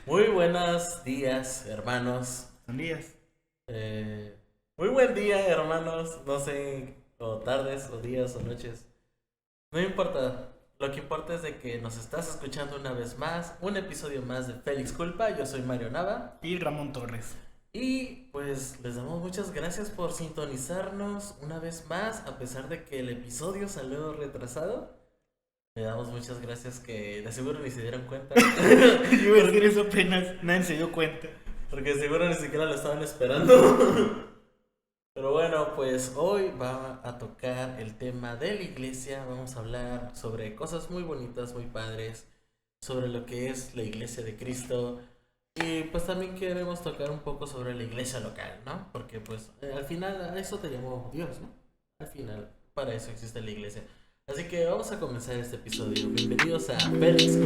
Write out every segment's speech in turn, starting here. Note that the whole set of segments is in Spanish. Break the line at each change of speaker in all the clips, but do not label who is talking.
Muy buenos días, hermanos.
Son días.
Muy buen día, hermanos. No sé, o tardes, o días, o noches. No importa. Lo que importa es de que nos estás escuchando una vez más. Un episodio más de Félix Culpa. Yo soy Mario Nava.
Y Ramón Torres.
Y pues les damos muchas gracias por sintonizarnos una vez más. A pesar de que el episodio salió retrasado. Le damos muchas gracias que de seguro ni se dieron cuenta.
Yo iba a decir eso apenas, nadie se dio cuenta.
Porque seguro ni siquiera lo estaban esperando. Pero bueno, pues hoy va a tocar el tema de la iglesia. Vamos a hablar sobre cosas muy bonitas, muy padres, sobre lo que es la iglesia de Cristo. Y pues también queremos tocar un poco sobre la iglesia local, ¿no? Porque pues al final a eso te llamó Dios, ¿no? Al final, para eso existe la iglesia. Así que vamos a comenzar este episodio. Bienvenidos a Félix.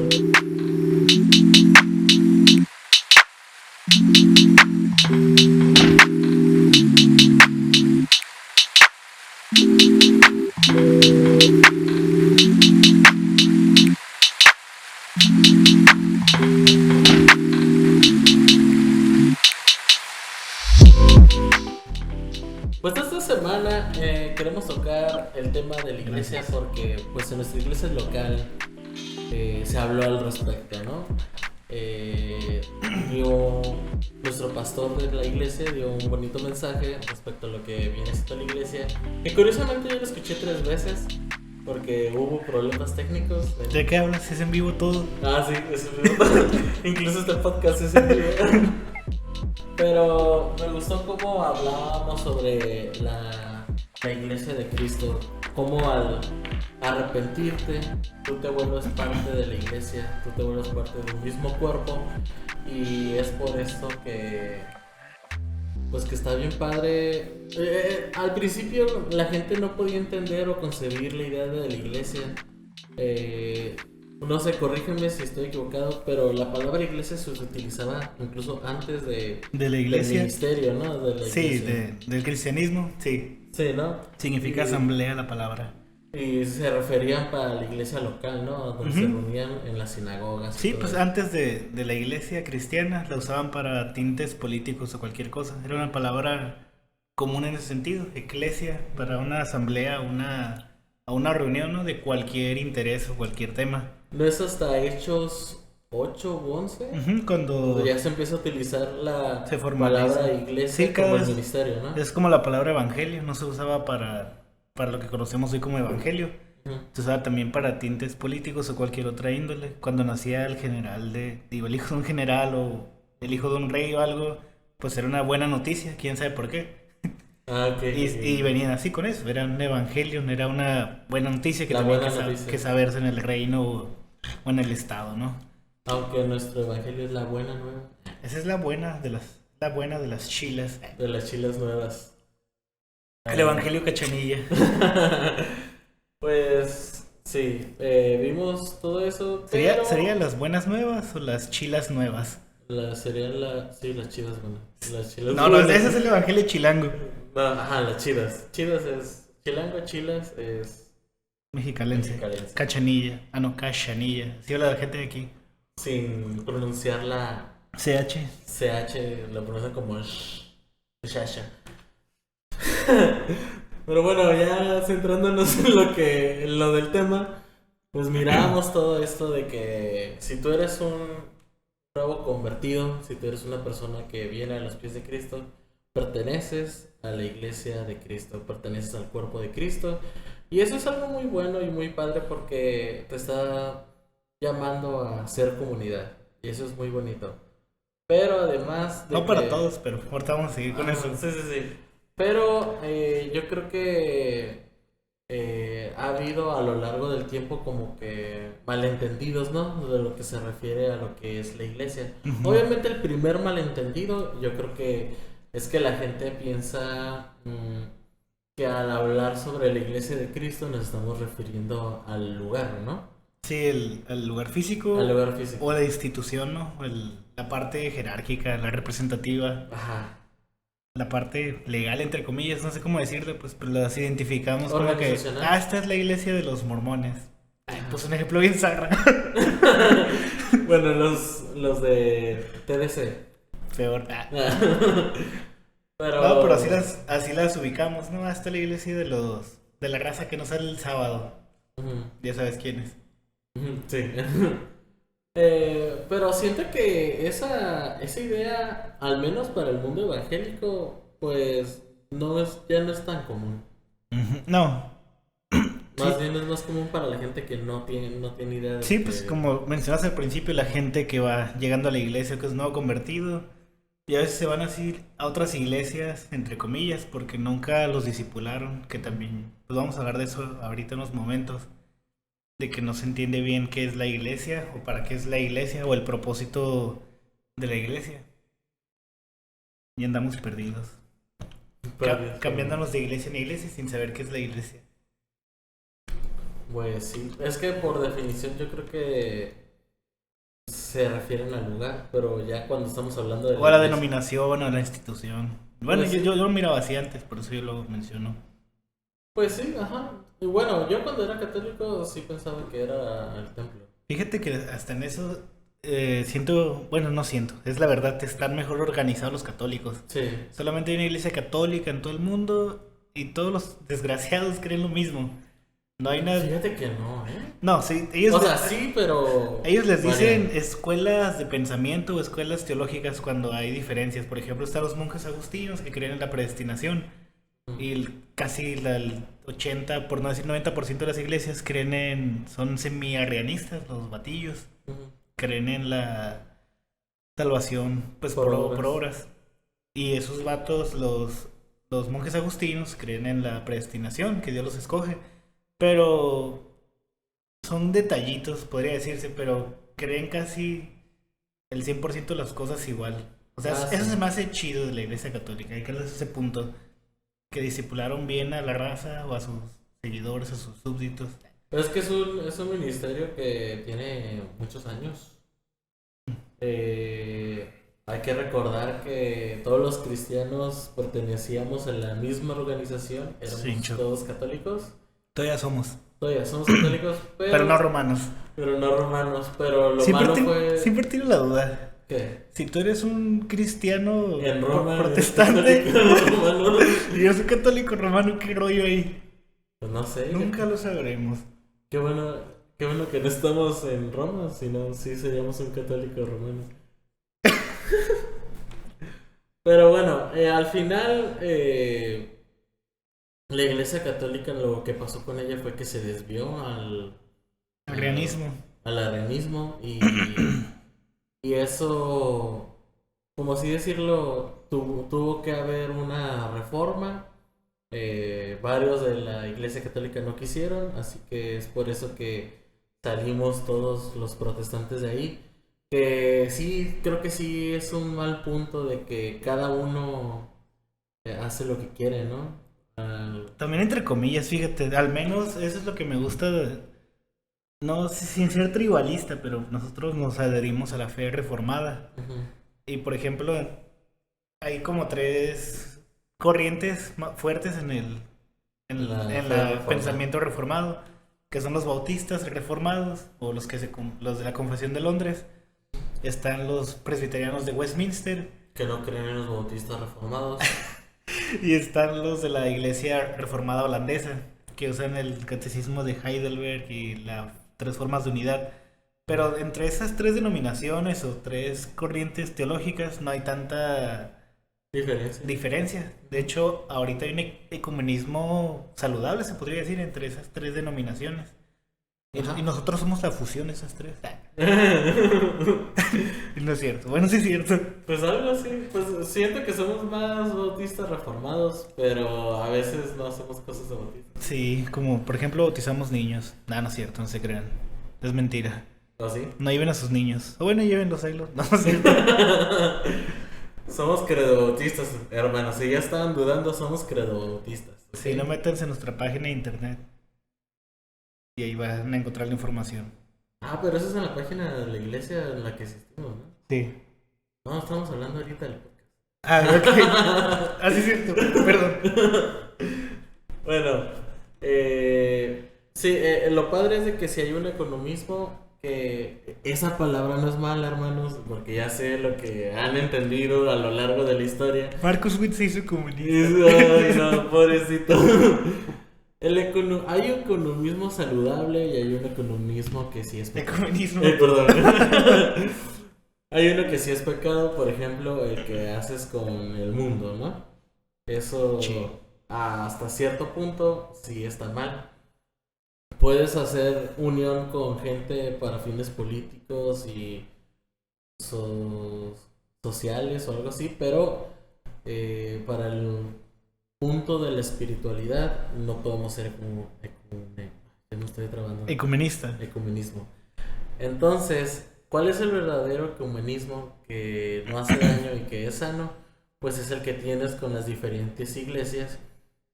Pues esta semana queremos tocar el tema de la iglesia
Gracias.
porque pues en nuestra iglesia local se habló al respecto, ¿no? Eh, dio, nuestro pastor de la iglesia dio un bonito mensaje respecto a lo que viene siendo la iglesia, que curiosamente yo lo escuché 3 veces porque hubo problemas técnicos.
¿De qué hablas? Es en vivo todo.
Ah, sí, incluso este podcast es en vivo. Pero me gustó cómo hablábamos sobre la iglesia de Cristo, cómo al arrepentirte, tú te vuelves parte de la iglesia, tú te vuelves parte de un mismo cuerpo, y es por esto que, pues que está bien padre. Al principio la gente no podía entender o concebir la idea de la iglesia. Eh, no sé, corrígeme si estoy equivocado, pero la palabra iglesia se utilizaba incluso antes
¿De la
del
iglesia?
ministerio, ¿no? De la
Sí,
iglesia.
del cristianismo, sí.
Sí, ¿no?
Significa asamblea la palabra.
Y se referían para la iglesia local, ¿no? Donde se
Ujú.
reunían en las sinagogas y
Sí,
todo
pues
eso.
antes de la iglesia cristiana la usaban para tintes políticos o cualquier cosa. Era una palabra común en ese sentido. Eclesia, para una asamblea, a una reunión, ¿no? De cualquier interés o cualquier tema.
¿No es hasta Hechos 8 u 11?
Ujú.
Donde
Cuando
ya se empieza a utilizar la
se
palabra
formaliza. Sí,
iglesia
cada
como el
vez
ministerio, ¿no?
es como la palabra evangelio, no se usaba para lo que conocemos hoy como evangelio.
Ujú.
Se usaba también para tintes políticos o cualquier otra índole. Cuando nacía el general digo, el hijo de un general o el hijo de un rey o algo, pues era una buena noticia, quién sabe por qué.
Ah, ok,
Y
ok.
venían así con eso, era un evangelio, era una buena noticia que
La
tenía
buena noticia.
que saberse en el reino o en el estado, ¿no?
Aunque nuestro evangelio es la buena nueva
Esa es la buena de las chilas.
de las chilas nuevas.
El evangelio cachanilla.
Pues sí, vimos todo eso,
¿Sería
pero
las buenas nuevas o las chilas nuevas?
serían sí, las chidas buenas. Las chilas
No, no,
buenas.
ese es el evangelio chilango.
No, ajá, las chidas. Chidas es. Chilango, chilas es
Mexicalense.
mexicalense.
Cachanilla. Ah, no, cachanilla. Sí habla la gente de aquí.
Sin pronunciar la
CH.
CH, lo pronuncian como shasha. Pero bueno, ya centrándonos en lo del tema, pues miramos todo esto de que si tú eres un nuevo convertido, si tú eres una persona que viene a los pies de Cristo, perteneces a la iglesia de Cristo, perteneces al cuerpo de Cristo. Y eso es algo muy bueno y muy padre porque te está llamando a ser comunidad. Y eso es muy bonito. Pero además de
No para
que...
todos, pero ahorita vamos a seguir con eso.
Sí, sí, sí. Pero yo creo que ha habido a lo largo del tiempo como que malentendidos, ¿no? De lo que se refiere a lo que es la iglesia.
Ujú.
Obviamente el primer malentendido yo creo que es que la gente piensa que al hablar sobre la iglesia de Cristo nos estamos refiriendo al lugar, ¿no?
Sí, el lugar físico
Al lugar físico.
o la institución, ¿no? La parte jerárquica, la representativa,
Ajá.
la parte legal, entre comillas, no sé cómo decirlo, pues pero las identificamos como que,
Organizacional.
esta es la iglesia de los mormones. Ay, pues un ejemplo bien zarra.
Bueno, los de TDC.
Peor.
Pero...
No, pero así las ubicamos, ¿no? Hasta la iglesia de la raza que no sale el sábado.
Ujú.
Ya sabes quién es.
Sí. Pero siento que esa idea, al menos para el mundo evangélico, pues ya no es tan común.
No.
Más
Sí.
bien es más común para la gente que no tiene idea de
Sí,
que...
pues como mencionas al principio, la gente que va llegando a la iglesia, que es nuevo convertido, y a veces se van así a otras iglesias, entre comillas, porque nunca los discipularon, que también, pues vamos a hablar de eso ahorita en unos momentos, de que no se entiende bien qué es la iglesia, o para qué es la iglesia, o el propósito de la iglesia. Y andamos perdidos. Cambiándonos de iglesia en iglesia sin saber qué es la iglesia.
Pues sí, es que por definición yo creo que se refieren al lugar, pero ya cuando estamos hablando de
O a la
iglesia-
denominación, a la institución. Bueno,
Pues sí.
yo lo miraba así antes, por eso yo lo menciono.
Pues sí, ajá. Y bueno, yo cuando era católico sí pensaba que era el templo.
Fíjate que hasta en eso siento, bueno, no siento, es la verdad, están mejor organizados los católicos.
Sí.
Solamente hay una iglesia católica en todo el mundo y todos los desgraciados creen lo mismo. No hay nada...
Fíjate que no, ¿eh?
No, sí, ellos,
O sea, sí, pero...
ellos les dicen
varían.
escuelas de pensamiento o escuelas teológicas cuando hay diferencias. Por ejemplo, están los monjes agustinos que creen en la predestinación. Y casi el 80, por no decir 90% de las iglesias son semi-arrianistas, los batillos.
Ujú.
Creen en la salvación pues
Por
por
obras.
obras. Y esos vatos, los monjes agustinos, creen en la predestinación, que Dios los escoge. Pero son detallitos, podría decirse, pero creen casi el 100% de las cosas igual. O sea,
Ah,
eso
sí.
se me hace chido de la iglesia católica. Hay que darles ese punto. Que discipularon bien a la raza o a sus seguidores, a sus súbditos.
Pero es que es un ministerio que tiene muchos años. Hay que recordar que todos los cristianos pertenecíamos a la misma organización, éramos
Sí,
todos católicos.
Todavía somos.
Todavía somos católicos,
Pero no romanos.
pero no romanos. Pero lo malo fue...
Siempre tengo la duda.
¿Qué?
Si tú eres un cristiano
En Roma,
protestante
católico romano.
y yo soy católico romano, ¿qué rollo ahí?
Pues no sé.
Nunca lo sabremos.
Qué bueno que no estamos en Roma, sino sí seríamos un católico romano. Pero bueno, al final la iglesia católica lo que pasó con ella fue que se desvió
Arrianismo.
al arrianismo y eso, como así decirlo, tuvo que haber una reforma. Varios de la iglesia católica no quisieron, así que es por eso que salimos todos los protestantes de ahí. Que sí, creo que sí es un mal punto de que cada uno hace lo que quiere, ¿no?
También entre comillas, fíjate, al menos eso es lo que me gusta no sin ser tribalista, pero nosotros nos adherimos a la fe reformada.
Ujú.
Y por ejemplo, hay como tres corrientes fuertes en
La fe
el
reformada.
pensamiento reformado, que son los bautistas reformados o los los de la Confesión de Londres. Están los presbiterianos de Westminster
Que no creen en los bautistas reformados.
y están los de la Iglesia Reformada Holandesa, que usan el catecismo de Heidelberg y las tres formas de unidad. Pero entre esas tres denominaciones o tres corrientes teológicas no hay tanta diferencia. De hecho, ahorita hay un ecumenismo saludable, se podría decir, entre esas tres denominaciones.
Ajá.
Y nosotros somos la fusión, esas tres. No es cierto. Bueno, sí es cierto.
Pues algo así, pues siento que somos más bautistas reformados, pero a veces no hacemos cosas de bautistas.
Sí, como por ejemplo bautizamos niños. No es cierto, no se crean. Es mentira.
¿O sí?
No lleven a sus niños. O bueno, llévenlos ahí. No es cierto.
Somos credobautistas, hermanos. Si ya estaban dudando, somos credobautistas. ¿Ok?
Si no, métanse en nuestra página de internet. Y ahí van a encontrar la información.
Ah, pero eso es en la página de la iglesia en la que existimos, ¿no?
Sí.
No, estamos hablando ahorita del podcast.
Ah, ok. Así es cierto. Perdón.
Bueno, sí, lo padre es de que si hay un economismo, que esa palabra no es mala, hermanos, porque ya sé lo que han entendido a lo largo de la historia.
Marcus Witt se hizo comunista.
Ay, no, pobrecito. Hay un economismo saludable y hay un economismo que sí es pecado.
Ecumenismo.
Perdón. Hay uno que sí es pecado, por ejemplo, el que haces con el mundo, ¿no? Eso
Sí.
hasta cierto punto sí está mal. Puedes hacer unión con gente para fines políticos y sociales o algo así, pero para el punto de la espiritualidad no podemos ser ya me estoy trabando.
Ecumenista.
Ecumenismo. Entonces, ¿cuál es el verdadero ecumenismo que no hace daño y que es sano? Pues es el que tienes con las diferentes iglesias,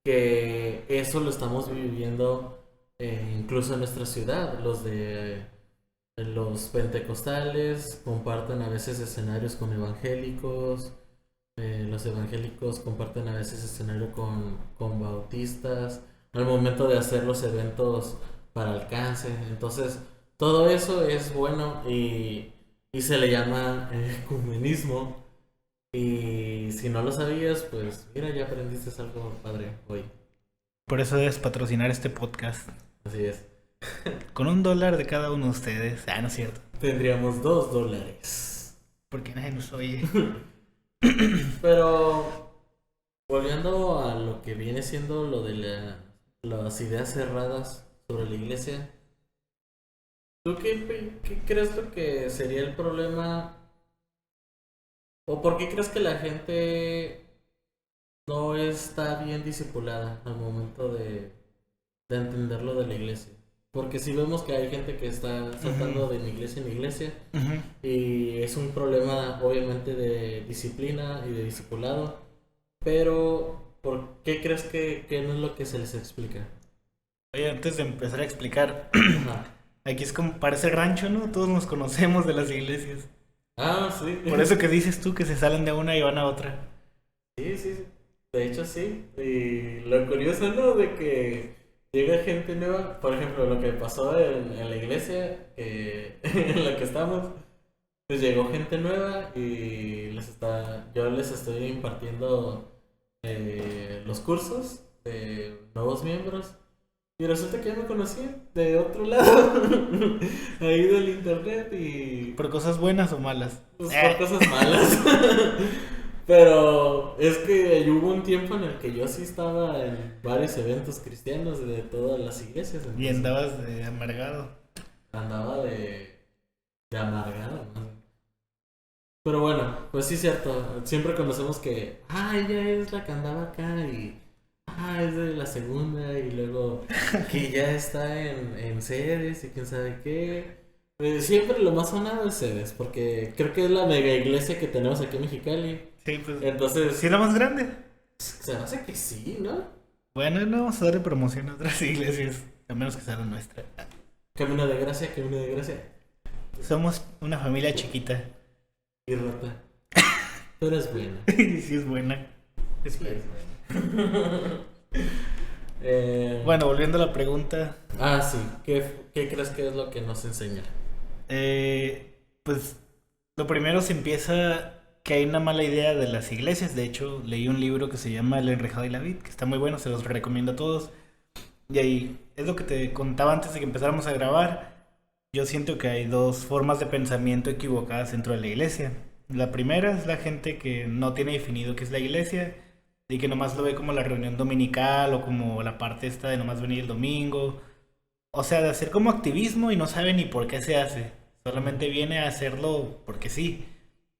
que eso lo estamos viviendo incluso en nuestra ciudad. Los pentecostales comparten a veces escenarios con evangélicos, los evangélicos comparten a veces escenario con bautistas, al momento de hacer los eventos para alcance. Entonces, todo eso es bueno y se le llama ecumenismo. Y si no lo sabías, pues mira, ya aprendiste algo padre hoy.
Por eso debes patrocinar este podcast.
Así es.
Con $1 de cada uno de ustedes. Ah, no es cierto.
Tendríamos $2.
Porque nadie nos oye.
Pero volviendo a lo que viene siendo lo de las ideas cerradas sobre la iglesia, ¿tú qué crees lo que sería el problema? ¿O por qué crees que la gente no está bien discipulada al momento de entender lo de la iglesia? Porque si vemos que hay gente que está saltando de iglesia en iglesia y es un problema obviamente de disciplina y de discipulado, pero ¿por qué crees que no es lo que se les explica?
Oye, antes de empezar a explicar,
Ajá.
aquí es como parece rancho, ¿no? Todos nos conocemos de las iglesias.
Ah, sí.
Por eso que dices tú que se salen de una y van a otra.
Sí. De hecho, sí. Y lo curioso, ¿no? De que llega gente nueva. Por ejemplo, lo que pasó en la iglesia en la que estamos. Pues llegó gente nueva y yo les estoy impartiendo los cursos de nuevos miembros. Y resulta que ya me conocían de otro lado. Ahí del internet y...
¿Por cosas buenas o malas?
Pues por cosas malas. Pero es que hubo un tiempo en el que yo sí estaba en varios eventos cristianos de todas las iglesias.
Y andabas de amargado.
Andaba de amargado, ¿no? Pero bueno, pues sí es cierto. Siempre conocemos que, ella es la que andaba acá y, es de la segunda y luego que ya está en sedes y quién sabe qué. Siempre lo más sonado es sedes, porque creo que es la mega iglesia que tenemos aquí en Mexicali.
Sí, pues.
Entonces,
¿Sí es la más grande?
se me hace que sí, ¿no?
Bueno, no vamos a darle promoción a otras iglesias, a menos que sea la nuestra.
Camino de gracia.
Somos una familia chiquita.
Y rata. Tú eres buena.
Y sí es buena.
Sí.
Bueno, volviendo a la pregunta.
Sí. ¿Qué crees que es lo que nos enseña?
Pues lo primero se empieza que hay una mala idea de las iglesias. De hecho, leí un libro que se llama El Enrejado y la Vid, que está muy bueno, se los recomiendo a todos. Y ahí es lo que te contaba antes de que empezáramos a grabar. Yo siento que hay dos formas de pensamiento equivocadas dentro de la iglesia. La primera es la gente que no tiene definido qué es la iglesia y que nomás lo ve como la reunión dominical o como la parte esta de nomás venir el domingo. O sea, de hacer como activismo y no sabe ni por qué se hace. Solamente viene a hacerlo porque sí.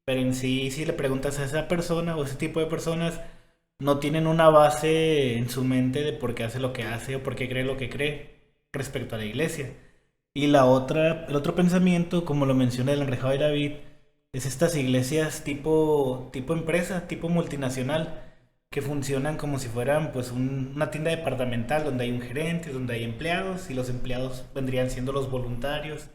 Pero en sí, si le preguntas a esa persona o ese tipo de personas, no tienen una base en su mente de por qué hace lo que hace o por qué cree lo que cree respecto a la iglesia. Y el otro pensamiento, como lo menciona el Enrejado de David, es estas iglesias tipo empresa, tipo multinacional, que funcionan como si fueran pues una tienda departamental donde hay un gerente, donde hay empleados y los empleados vendrían siendo los voluntarios.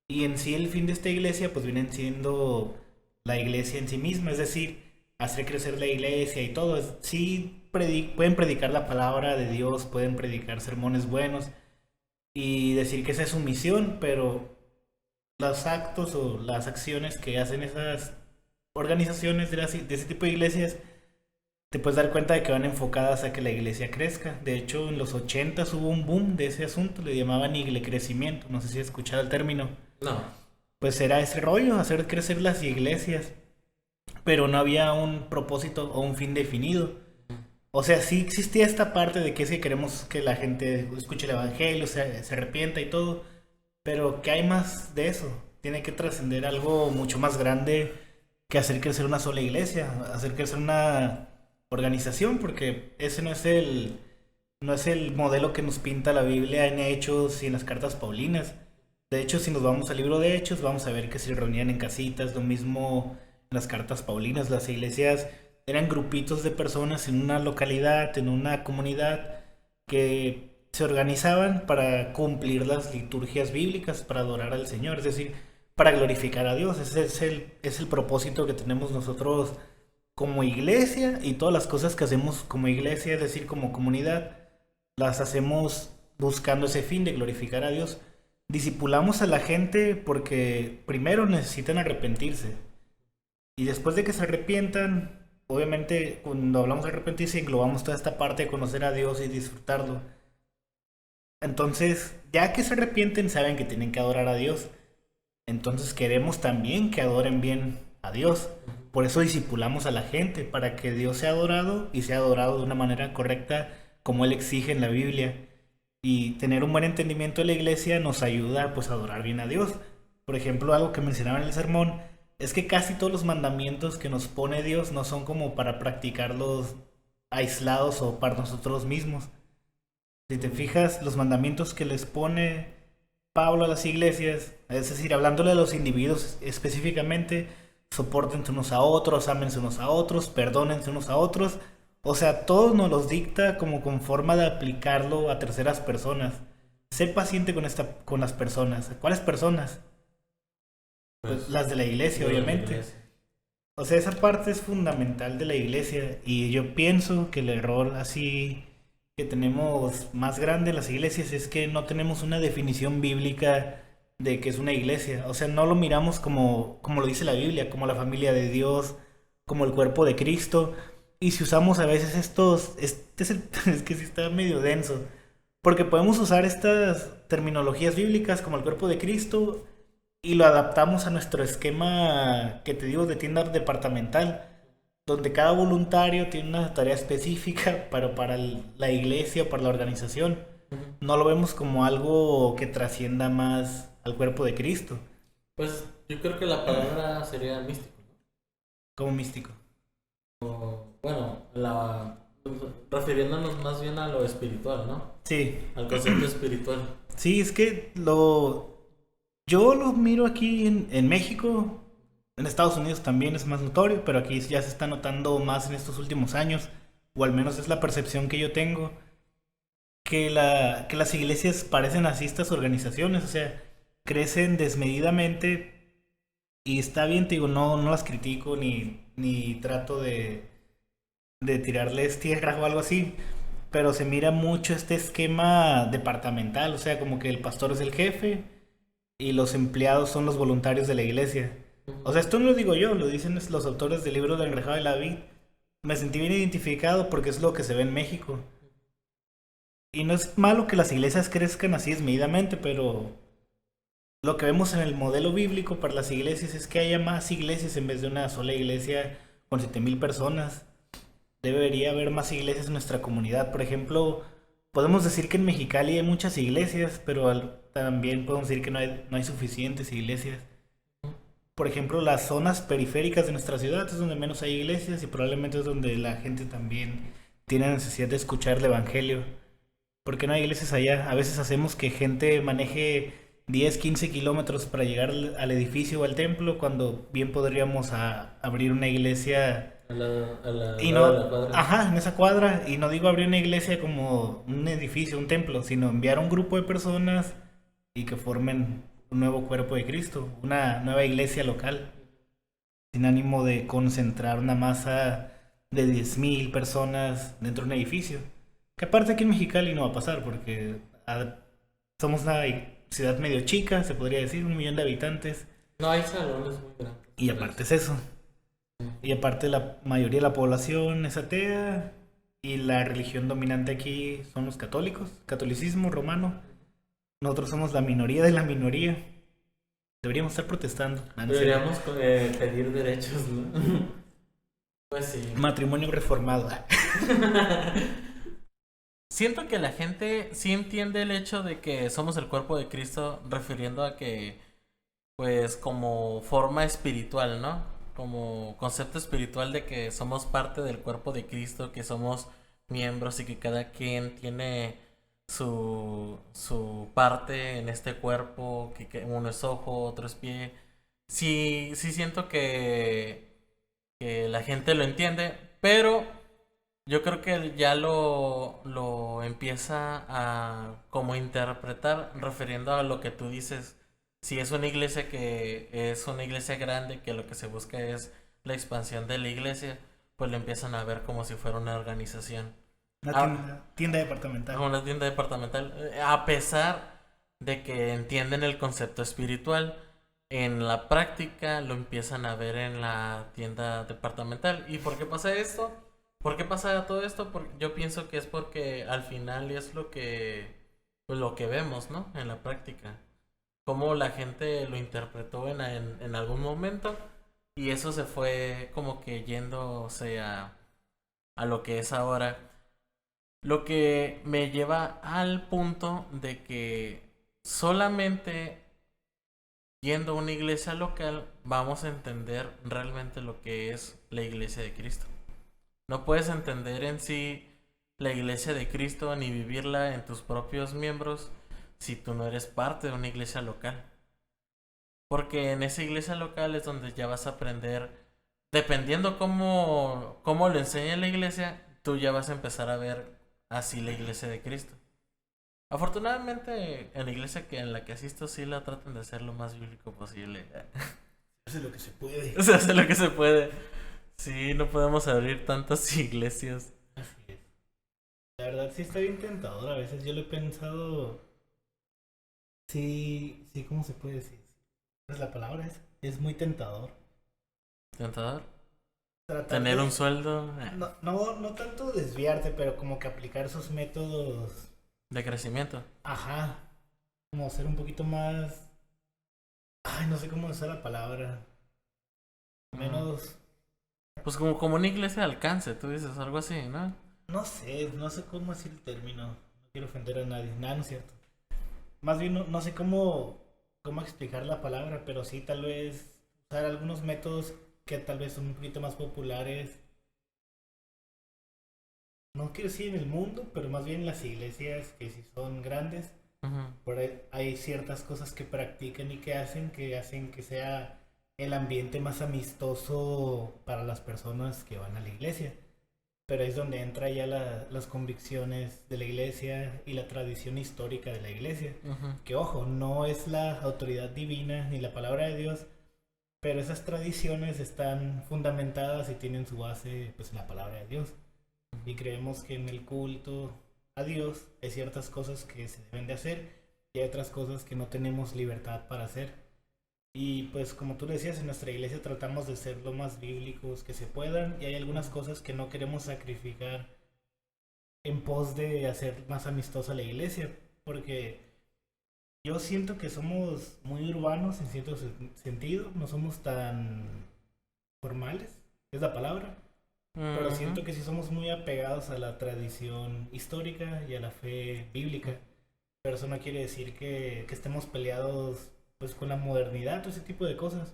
Y en sí el fin de esta iglesia pues vienen siendo la iglesia en sí misma, es decir, hacer crecer la iglesia y todo. Sí pueden predicar la palabra de Dios, pueden predicar sermones buenos y decir que esa es su misión, pero los actos o las acciones que hacen esas organizaciones de ese tipo de iglesias, te puedes dar cuenta de que van enfocadas a que la iglesia crezca. De hecho, en los 80 hubo un boom de ese asunto, le llamaban iglecrecimiento, no sé si has escuchado el término.
No.
Pues era ese rollo, hacer crecer las iglesias, pero no había un propósito o un fin definido. O sea, sí existía esta parte de que sí queremos que la gente escuche el evangelio, se arrepienta y todo, pero ¿qué hay más de eso? Tiene que trascender algo mucho más grande que hacer crecer una sola iglesia, hacer crecer una organización, porque ese no es el modelo que nos pinta la Biblia en Hechos y en las cartas paulinas. De hecho, si nos vamos al libro de Hechos, vamos a ver que se reunían en casitas, lo mismo en las cartas paulinas. Las iglesias eran grupitos de personas en una localidad, en una comunidad, que se organizaban para cumplir las liturgias bíblicas, para adorar al Señor, es decir, para glorificar a Dios. Ese es el propósito que tenemos nosotros como iglesia, y todas las cosas que hacemos como iglesia, es decir, como comunidad, las hacemos buscando ese fin de glorificar a Dios. Discipulamos a la gente porque primero necesitan arrepentirse. Y después de que se arrepientan, obviamente cuando hablamos de arrepentirse englobamos toda esta parte de conocer a Dios y disfrutarlo. Entonces, ya que se arrepienten, saben que tienen que adorar a Dios. Entonces queremos también que adoren bien a Dios. Por eso discipulamos a la gente, para que Dios sea adorado y sea adorado de una manera correcta como Él exige en la Biblia. Y tener un buen entendimiento de la iglesia nos ayuda pues a adorar bien a Dios. Por ejemplo, algo que mencionaba en el sermón es que casi todos los mandamientos que nos pone Dios no son como para practicarlos aislados o para nosotros mismos. Si te fijas, los mandamientos que les pone Pablo a las iglesias, es decir, hablándole a los individuos específicamente, soporten unos a otros, ámense unos a otros, perdónense unos a otros. O sea, todo nos los dicta como con forma de aplicarlo a terceras personas. Sé paciente con las personas. ¿Cuáles personas? Pues las de la iglesia, obviamente. O sea, esa parte es fundamental de la iglesia, y yo pienso que el error así que tenemos más grande en las iglesias es que no tenemos una definición bíblica de qué es una iglesia. O sea, no lo miramos como lo dice la Biblia, como la familia de Dios, como el cuerpo de Cristo. Y si usamos a veces es que sí está medio denso, porque podemos usar estas terminologías bíblicas como el cuerpo de Cristo y lo adaptamos a nuestro esquema que te digo de tienda departamental, donde cada voluntario tiene una tarea específica para la iglesia o para la organización. No lo vemos como algo que trascienda más al cuerpo de Cristo.
Pues yo creo que la palabra sería místico, ¿no?
Como místico.
Bueno, refiriéndonos más bien a lo espiritual, ¿no?
Sí.
Al concepto espiritual.
Sí, es que yo lo miro aquí en México. En Estados Unidos también es más notorio, pero aquí ya se está notando más en estos últimos años, o al menos es la percepción que yo tengo, que las iglesias parecen así estas organizaciones, o sea, crecen desmedidamente, y está bien, te digo, no las critico ni trato de tirarles tierra o algo así, pero se mira mucho este esquema departamental, o sea, como que el pastor es el jefe y los empleados son los voluntarios de la iglesia. O sea, esto no lo digo yo, lo dicen los autores del libro del Enrejado de la Vid. Me sentí bien identificado porque es lo que se ve en México. Y no es malo que las iglesias crezcan así desmedidamente, pero lo que vemos en el modelo bíblico para las iglesias es que haya más iglesias en vez de una sola iglesia con 7,000 personas. Debería haber más iglesias en nuestra comunidad. Por ejemplo, podemos decir que en Mexicali hay muchas iglesias, pero también podemos decir que no hay suficientes iglesias. Por ejemplo, las zonas periféricas de nuestra ciudad es donde menos hay iglesias, y probablemente es donde la gente también tiene necesidad de escuchar el evangelio. ¿Por qué no hay iglesias allá? A veces hacemos que gente maneje 10, 15 kilómetros para llegar al edificio o al templo, cuando bien podríamos abrir una iglesia
A la
y
lado
no,
de la cuadra.
ajá, en esa cuadra. Y no digo abrir una iglesia como un edificio, un templo, sino enviar un grupo de personas y que formen un nuevo cuerpo de Cristo, una nueva iglesia local, sin ánimo de concentrar una masa de 10,000 personas dentro de un edificio. Que aparte aquí en Mexicali no va a pasar, porque somos ciudad medio chica, se podría decir, 1 millón de habitantes.
No hay salones muy grandes.
Y aparte es eso. Y aparte la mayoría de la población es atea y la religión dominante aquí son los católicos, catolicismo romano. Nosotros somos la minoría de la minoría. Deberíamos estar protestando.
Deberíamos pedir derechos, ¿no? Pues sí.
Matrimonio reformado.
Siento que la gente sí entiende el hecho de que somos el cuerpo de Cristo, refiriendo a que, pues, como forma espiritual, ¿no? Como concepto espiritual de que somos parte del cuerpo de Cristo, que somos miembros y que cada quien tiene su parte en este cuerpo, que uno es ojo, otro es pie. Sí, sí siento que la gente lo entiende, pero yo creo que ya lo empieza a como interpretar refiriendo a lo que tú dices. Si es una iglesia que es una iglesia grande, que lo que se busca es la expansión de la iglesia, pues lo empiezan a ver como si fuera una organización.
Una tienda departamental.
Una tienda departamental. A pesar de que entienden el concepto espiritual, en la práctica lo empiezan a ver en la tienda departamental. ¿Y por qué pasa esto? ¿Por qué pasa todo esto? Yo pienso que es porque al final es pues lo que vemos, ¿no? En la práctica. Cómo la gente lo interpretó en algún momento y eso se fue como que yéndose a lo que es ahora. Lo que me lleva al punto de que solamente yendo a una iglesia local vamos a entender realmente lo que es la iglesia de Cristo. No puedes entender en sí la iglesia de Cristo ni vivirla en tus propios miembros si tú no eres parte de una iglesia local. Porque en esa iglesia local es donde ya vas a aprender, dependiendo cómo lo enseña la iglesia, tú ya vas a empezar a ver así la iglesia de Cristo. Afortunadamente en la iglesia en la que asisto sí la tratan de hacer lo más bíblico posible.
Se hace lo que se puede.
Se hace lo que se puede. Sí, no podemos abrir tantas iglesias.
Así es. La verdad sí está bien tentador. A veces yo lo he pensado. Sí, ¿cómo se puede decir? ¿Es la palabra esa? Es muy tentador.
¿Tentador?
Tener
un sueldo.
No tanto desviarte, pero como que aplicar esos métodos
De crecimiento.
Ajá. Como ser un poquito más. Ay, no sé cómo usar la palabra. Menos.
Pues como una iglesia de alcance, tú dices, algo así, ¿no?
No sé cómo decir el término. No quiero ofender a nadie. Nada, no es cierto. Más bien no sé cómo explicar la palabra, pero sí tal vez usar algunos métodos que tal vez son un poquito más populares. No quiero decir en el mundo, pero más bien en las iglesias que sí son grandes. Por ahí hay ciertas cosas que practican y que hacen que sea el ambiente más amistoso para las personas que van a la iglesia. Pero es donde entra ya las convicciones de la iglesia y la tradición histórica de la iglesia. Que ojo, no es la autoridad divina ni la palabra de Dios, pero esas tradiciones están fundamentadas y tienen su base pues en la palabra de Dios. Y creemos que en el culto a Dios hay ciertas cosas que se deben de hacer y hay otras cosas que no tenemos libertad para hacer. Y pues como tú decías, en nuestra iglesia tratamos de ser lo más bíblicos que se puedan y hay algunas cosas que no queremos sacrificar en pos de hacer más amistosa la iglesia, porque yo siento que somos muy urbanos en cierto sentido, no somos tan formales, es la palabra, pero siento que sí somos muy apegados a la tradición histórica y a la fe bíblica, pero eso no quiere decir que estemos peleados pues con la modernidad, todo ese tipo de cosas.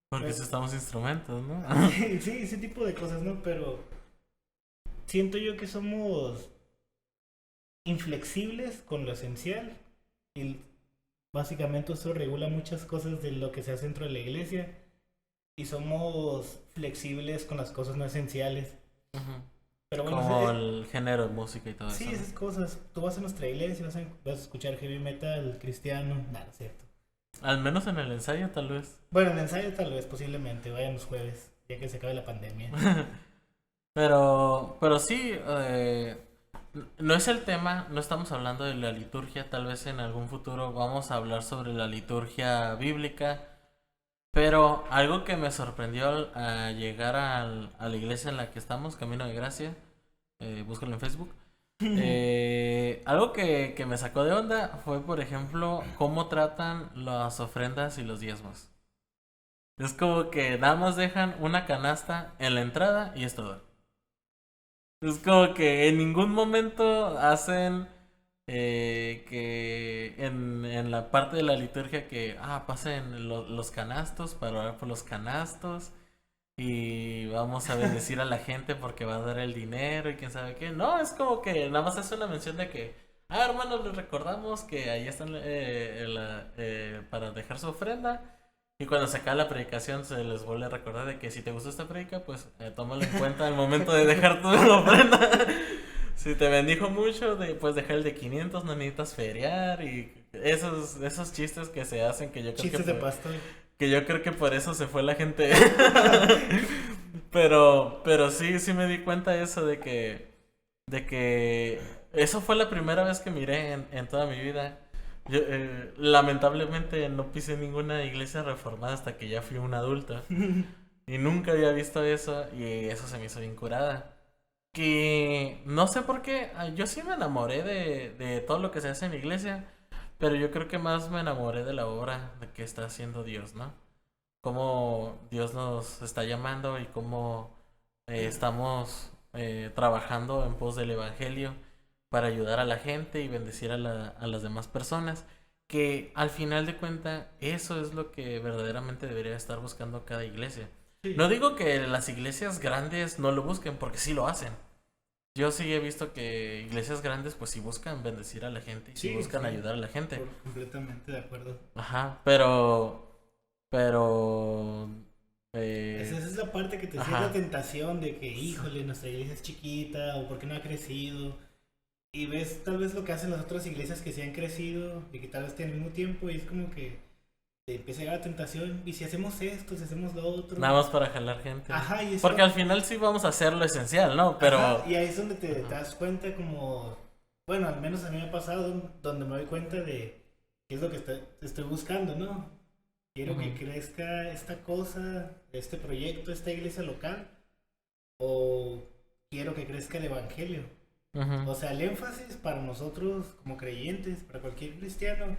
Porque si estamos instrumentos, ¿no?
Sí, ese tipo de cosas, ¿no? Pero siento yo que somos inflexibles con lo esencial y básicamente eso regula muchas cosas de lo que se hace dentro de la iglesia y somos flexibles con las cosas no esenciales. Pero bueno,
como el género de música y todo eso.
Sí, esas cosas. Tú vas a nuestra iglesia, vas a escuchar heavy metal cristiano, nada, cierto.
Al menos en el ensayo, tal vez.
Bueno, en el ensayo tal vez, posiblemente. Vayan los jueves, ya que se acabe la pandemia.
pero sí, No es el tema, no estamos hablando de la liturgia, tal vez en algún futuro vamos a hablar sobre la liturgia bíblica, pero algo que me sorprendió al llegar a la iglesia en la que estamos, Camino de Gracia, búscalo en Facebook. Algo que me sacó de onda fue, por ejemplo, cómo tratan las ofrendas y los diezmos. Es como que nada más dejan una canasta en la entrada y es todo. Es como que en ningún momento hacen que en la parte de la liturgia que pasen los canastos para orar por los canastos y vamos a bendecir a la gente porque va a dar el dinero y quién sabe qué. No, es como que nada más hace una mención de que, hermanos, les recordamos que ahí están para dejar su ofrenda. Y cuando se acaba la predicación se les vuelve a recordar de que si te gustó esta predica, pues tómalo en cuenta al momento de dejar tu ofrenda. Si te bendijo mucho, puedes dejar el de 500, no necesitas feriar y esos chistes que se hacen que yo creo
Chistes de pastor.
que yo creo que por eso se fue la gente. pero sí me di cuenta de eso de que eso fue la primera vez que miré en toda mi vida. Yo lamentablemente no pisé ninguna iglesia reformada hasta que ya fui un adulto. Y nunca había visto eso y eso se me hizo bien curada. Que no sé por qué, yo sí me enamoré de todo lo que se hace en la iglesia, pero yo creo que más me enamoré de la obra de que está haciendo Dios, ¿no? Cómo Dios nos está llamando y cómo estamos trabajando en pos del evangelio para ayudar a la gente y bendecir a las demás personas, que al final de cuentas eso es lo que verdaderamente debería estar buscando cada iglesia. Sí. No digo que las iglesias grandes no lo busquen, porque sí lo hacen. Yo sí he visto que iglesias grandes pues sí buscan bendecir a la gente y sí buscan ayudar a la gente.
Completamente de acuerdo.
Ajá, pero
esa es la parte que te hace la tentación de que, híjole, nuestra iglesia es chiquita o porque no ha crecido. Y ves tal vez lo que hacen las otras iglesias que sí han crecido y que tal vez tienen el mismo tiempo y es como que te empieza a llegar la tentación. Y si hacemos esto, si hacemos lo otro.
Nada más para jalar gente.
Ajá, y eso...
Porque al final sí vamos a hacer lo esencial, ¿no? Pero...
Ajá, y ahí es donde te das cuenta como... Bueno, al menos a mí me ha pasado donde me doy cuenta de qué es lo que estoy buscando, ¿no? Quiero que crezca esta cosa, este proyecto, esta iglesia local. O quiero que crezca el evangelio. O sea, el énfasis para nosotros como creyentes, para cualquier cristiano,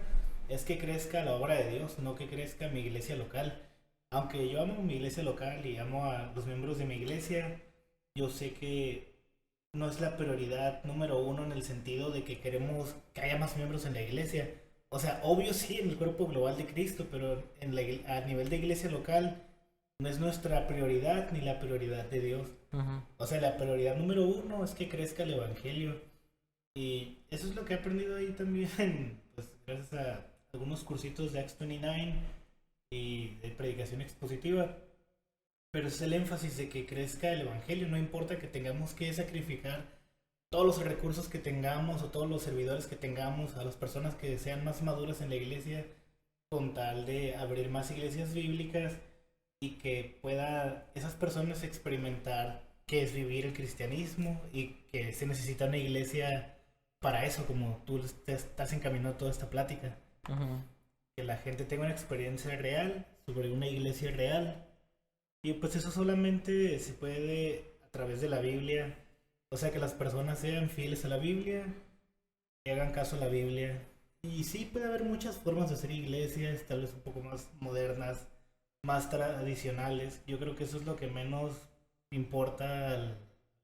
es que crezca la obra de Dios, no que crezca mi iglesia local. Aunque yo amo mi iglesia local y amo a los miembros de mi iglesia, yo sé que no es la prioridad número uno en el sentido de que queremos que haya más miembros en la iglesia. O sea, obvio sí en el cuerpo global de Cristo, pero a nivel de iglesia local no es nuestra prioridad ni la prioridad de Dios. O sea, la prioridad número uno es que crezca el evangelio. Y eso es lo que he aprendido ahí también, pues gracias a algunos cursitos de Acts 29 y de predicación expositiva. Pero es el énfasis de que crezca el evangelio. No importa que tengamos que sacrificar todos los recursos que tengamos o todos los servidores que tengamos a las personas que sean más maduras en la iglesia, con tal de abrir más iglesias bíblicas y que pueda esas personas experimentar qué es vivir el cristianismo y que se necesita una iglesia para eso, como tú te estás encaminando toda esta plática. Que la gente tenga una experiencia real sobre una iglesia real. Y pues eso solamente se puede a través de la Biblia. O sea, que las personas sean fieles a la Biblia, que hagan caso a la Biblia. Y sí, puede haber muchas formas de hacer iglesias, tal vez un poco más modernas, más tradicionales. Yo creo que eso es lo que menos importa al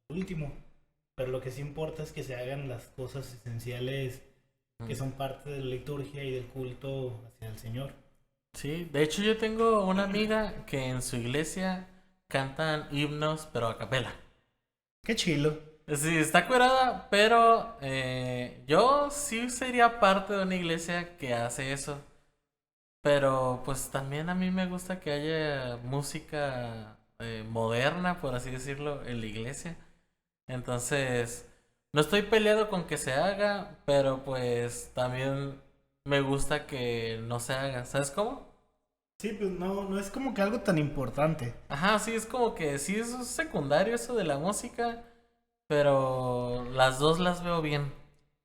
último. Pero lo que sí importa es que se hagan las cosas esenciales que son parte de la liturgia y del culto hacia el Señor.
Sí, de hecho yo tengo una amiga que en su iglesia cantan himnos pero a capela.
Qué chilo.
Sí, está curada, pero yo sí sería parte de una iglesia que hace eso. Pero pues también a mí me gusta que haya música moderna, por así decirlo, en la iglesia. Entonces, no estoy peleado con que se haga, pero pues también me gusta que no se haga. ¿Sabes cómo?
Sí, pues no es como que algo tan importante.
Ajá, sí, es como que sí, eso es secundario, eso de la música. pero las dos las veo bien.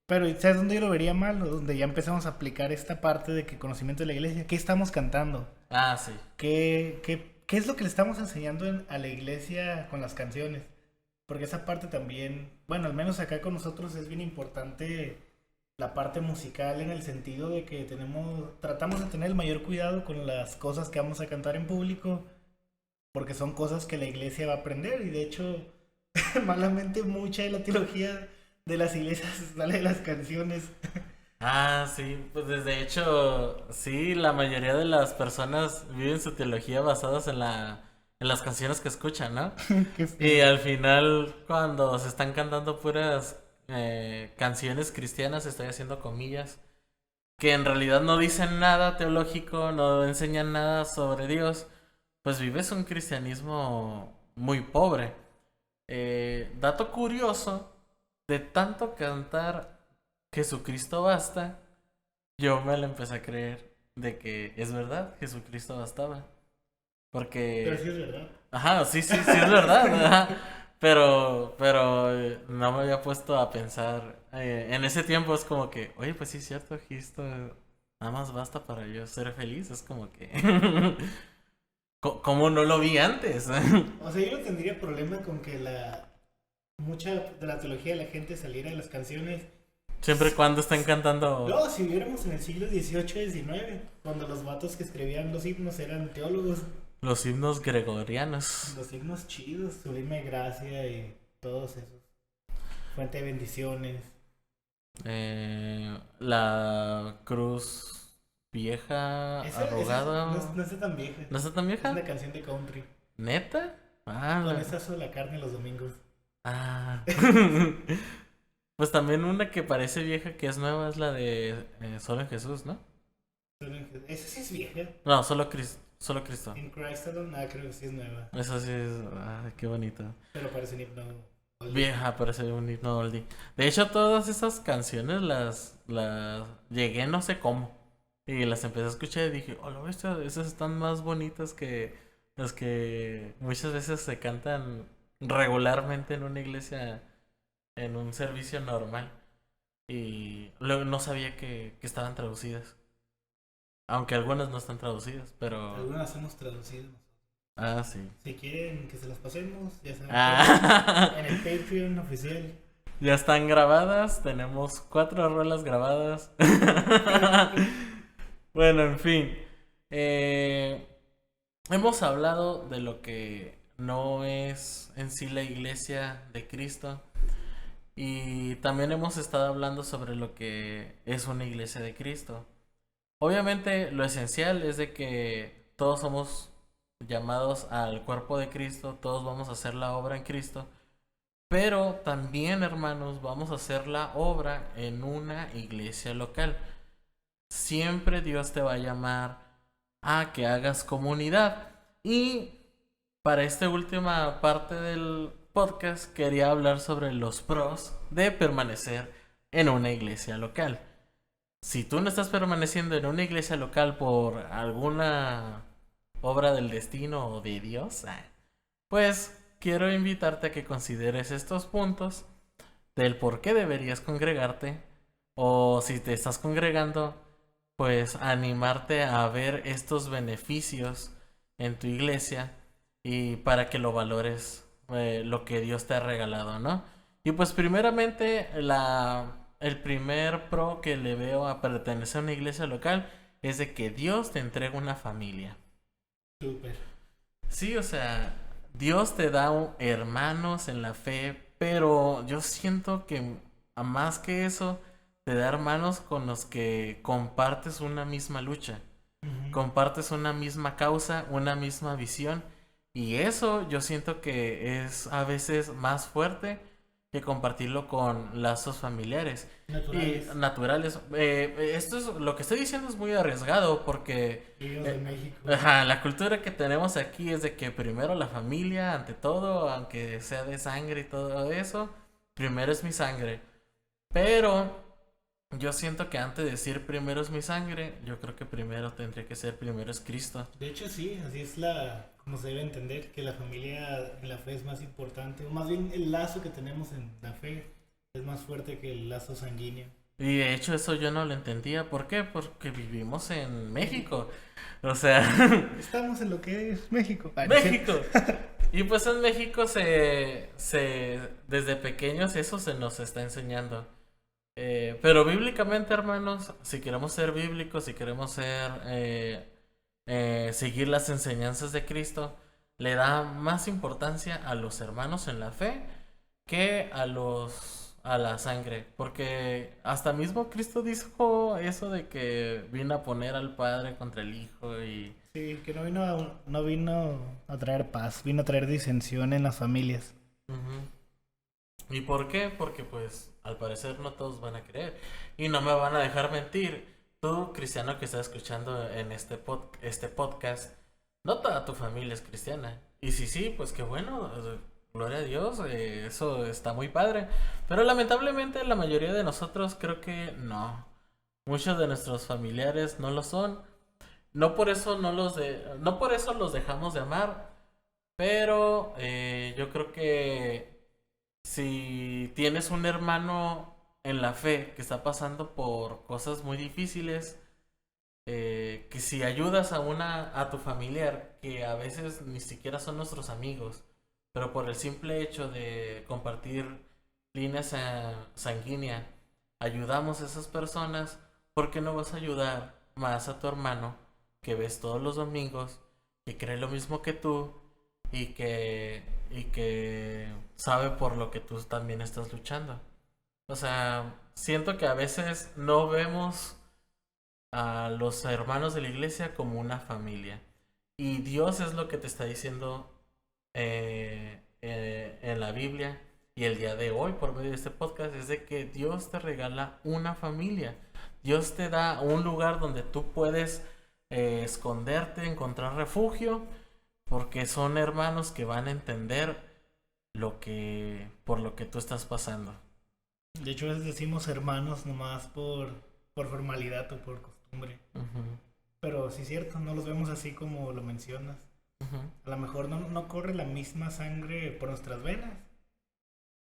Pero ¿sabes dónde yo lo vería mal? O donde ya empezamos a aplicar esta parte de que conocimiento de la iglesia. ¿Qué estamos cantando?
Ah, sí.
¿Qué es lo que le estamos enseñando a la iglesia con las canciones? Porque esa parte también, bueno, al menos acá con nosotros es bien importante la parte musical en el sentido de que tratamos de tener el mayor cuidado con las cosas que vamos a cantar en público, porque son cosas que la iglesia va a aprender y de hecho, malamente mucha de la teología de las iglesias sale de las canciones.
Ah, sí, pues de hecho, sí, la mayoría de las personas viven su teología basadas en las canciones que escuchan, ¿no?
Qué
Y
feo.
al final, cuando se están cantando puras canciones cristianas, estoy haciendo comillas, que en realidad no dicen nada teológico, no enseñan nada sobre Dios, pues vives un cristianismo muy pobre. Dato curioso, de tanto cantar Jesucristo basta, yo me lo empecé a creer de que es verdad, Jesucristo bastaba.
Pero sí
Porque,
es verdad.
ajá, sí, sí, sí es verdad, ajá. Pero no me había puesto a pensar. En ese tiempo es como que, oye, pues sí es cierto, Cristo nada más basta para yo ser feliz. Es como que, ¿cómo no lo vi antes?
O sea, yo no tendría problema con que mucha de la teología de la gente saliera de las canciones.
Siempre y cuando estén cantando
No, si viviéramos en el siglo XVIII, XIX, cuando los vatos que escribían los himnos eran teólogos,
los himnos gregorianos.
los himnos chidos, Sublime Gracia y todos esos. Fuente de bendiciones.
La cruz vieja, arrugada.
No está tan vieja.
¿No está tan
Es
vieja?
una canción de country.
¿Neta? Ah,
Con esa aso de la carne los domingos.
ah. Pues también una que parece vieja que es nueva es la de Solo en Jesús, ¿no?
Esa sí es vieja.
No, solo Cristo.
In Christ Alone, creo que sí es nueva.
Esa sí es. Ah, qué bonito.
Pero parece un himno.
Vieja, parece un himno oldie. De hecho, todas esas canciones las llegué no sé cómo. Y las empecé a escuchar y dije, oh, la bestia, esas están más bonitas que las que muchas veces se cantan regularmente en una iglesia, en un servicio normal. Y luego no sabía que estaban traducidas. Aunque algunas no están traducidas, pero...
Algunas las hemos traducido.
Ah, sí.
Si quieren que se las pasemos, ya saben.
Ah,
En el Patreon oficial.
ya están grabadas, tenemos 4 rolas grabadas. Bueno, en fin. Hemos hablado de lo que no es en sí la iglesia de Cristo. Y también hemos estado hablando sobre lo que es una iglesia de Cristo. Obviamente lo esencial es de que todos somos llamados al cuerpo de Cristo, todos vamos a hacer la obra en Cristo, pero también, hermanos, vamos a hacer la obra en una iglesia local. Siempre Dios te va a llamar a que hagas comunidad. Y para esta última parte del podcast quería hablar sobre los pros de permanecer en una iglesia local. Si tú no estás permaneciendo en una iglesia local por alguna obra del destino o de Dios, pues quiero invitarte a que consideres estos puntos del por qué deberías congregarte, o si te estás congregando, pues animarte a ver estos beneficios en tu iglesia y para que lo valores, lo que Dios te ha regalado, ¿no? Y pues primeramente el primer pro que le veo a pertenecer a una iglesia local es de que Dios te entrega una familia.
Súper.
Sí, o sea, Dios te da hermanos en la fe, pero yo siento que a más que eso, te da hermanos con los que compartes una misma lucha, compartes una misma causa, una misma visión, y eso yo siento que es a veces más fuerte que compartirlo con lazos familiares
Naturales.
y naturales. Esto es lo que estoy diciendo es muy arriesgado porque
Vividos en México.
ajá, la cultura que tenemos aquí es de que primero la familia, ante todo, aunque sea de sangre y todo eso, primero es mi sangre. Pero yo siento que antes de decir primero es mi sangre, yo creo que primero tendría que ser primero es Cristo.
De hecho, sí, así es como se debe entender, que la familia en la fe es más importante, o más bien el lazo que tenemos en la fe es más fuerte que el lazo sanguíneo.
Y de hecho eso yo no lo entendía. ¿Por qué? Porque vivimos en México. O sea,
Estamos en lo que es México.
México. Y pues en México desde pequeños eso se nos está enseñando. Pero bíblicamente, hermanos, si queremos ser bíblicos, si queremos seguir las enseñanzas de Cristo, le da más importancia a los hermanos en la fe que a la sangre, porque hasta mismo Cristo dijo eso de que vino a poner al Padre contra el Hijo y
Sí, que no vino a traer paz, vino a traer disensión en las familias.
Ujú. ¿Y por qué? Porque pues al parecer no todos van a creer y no me van a dejar mentir. Tú, cristiano que estás escuchando en este podcast, no toda tu familia es cristiana. Y si sí, pues qué bueno, gloria a Dios, eso está muy padre. Pero lamentablemente la mayoría de nosotros creo que no. Muchos de nuestros familiares no lo son. No por eso no por eso los dejamos de amar. Pero yo creo que si tienes un hermano en la fe que está pasando por cosas muy difíciles, que si ayudas a tu familiar, que a veces ni siquiera son nuestros amigos, pero por el simple hecho de compartir líneas sanguínea, ayudamos a esas personas, ¿por qué no vas a ayudar más a tu hermano que ves todos los domingos, que cree lo mismo que tú y que sabe por lo que tú también estás luchando? O sea, siento que a veces no vemos a los hermanos de la iglesia como una familia. Y Dios es lo que te está diciendo en la Biblia y el día de hoy por medio de este podcast, es de que Dios te regala una familia. Dios te da un lugar donde tú puedes esconderte, encontrar refugio, porque son hermanos que van a entender por lo que tú estás pasando.
De hecho, a veces decimos hermanos nomás por formalidad o por costumbre.
Uh-huh.
Pero sí es cierto, no los vemos así como lo mencionas.
Uh-huh.
A lo mejor no corre la misma sangre por nuestras venas,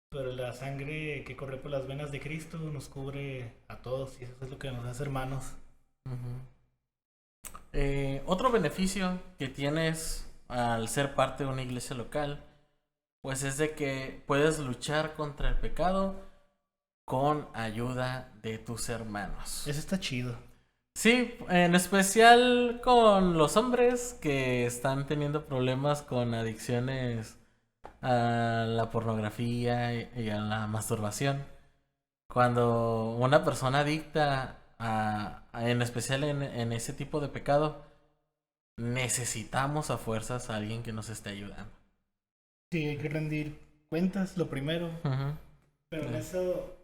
pero la sangre que corre por las venas de Cristo nos cubre a todos y eso es lo que nos hace hermanos.
Uh-huh. Otro beneficio que tienes al ser parte de una iglesia local, pues es de que puedes luchar contra el pecado con ayuda de tus hermanos.
Eso está chido.
Sí, en especial con los hombres que están teniendo problemas con adicciones a la pornografía y a la masturbación. Cuando una persona adicta en especial en ese tipo de pecado, necesitamos a fuerzas a alguien que nos esté ayudando.
Sí, hay que rendir cuentas, lo primero.
Uh-huh.
Pero en eso,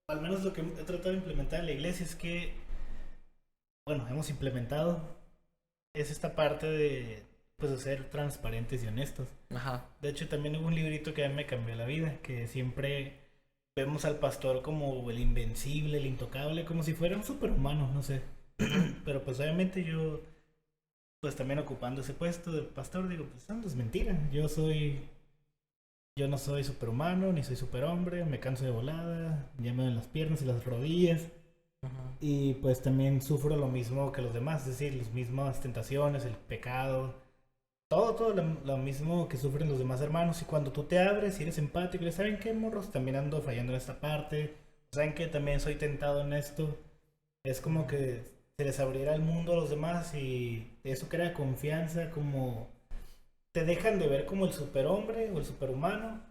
al menos lo que he tratado de implementar en la iglesia es que, bueno, hemos implementado, es esta parte de, pues, de ser transparentes y honestos.
Ajá.
De hecho, también hubo un librito que a mí me cambió la vida, que siempre vemos al pastor como el invencible, el intocable, como si fuera un superhumano, no sé. Pero pues obviamente yo, pues también ocupando ese puesto de pastor, digo, pues no es mentira, yo no soy superhumano, ni soy superhombre, me canso de volada, ya me duelen las piernas y las rodillas.
Uh-huh.
Y pues también sufro lo mismo que los demás, es decir, las mismas tentaciones, el pecado, todo lo mismo que sufren los demás hermanos. Y cuando tú te abres y eres empático, y ¿saben qué, morros? También ando fallando en esta parte, ¿saben qué? También soy tentado en esto. Es como que se les abriera el mundo a los demás y eso crea confianza, como te dejan de ver como el superhombre o el superhumano.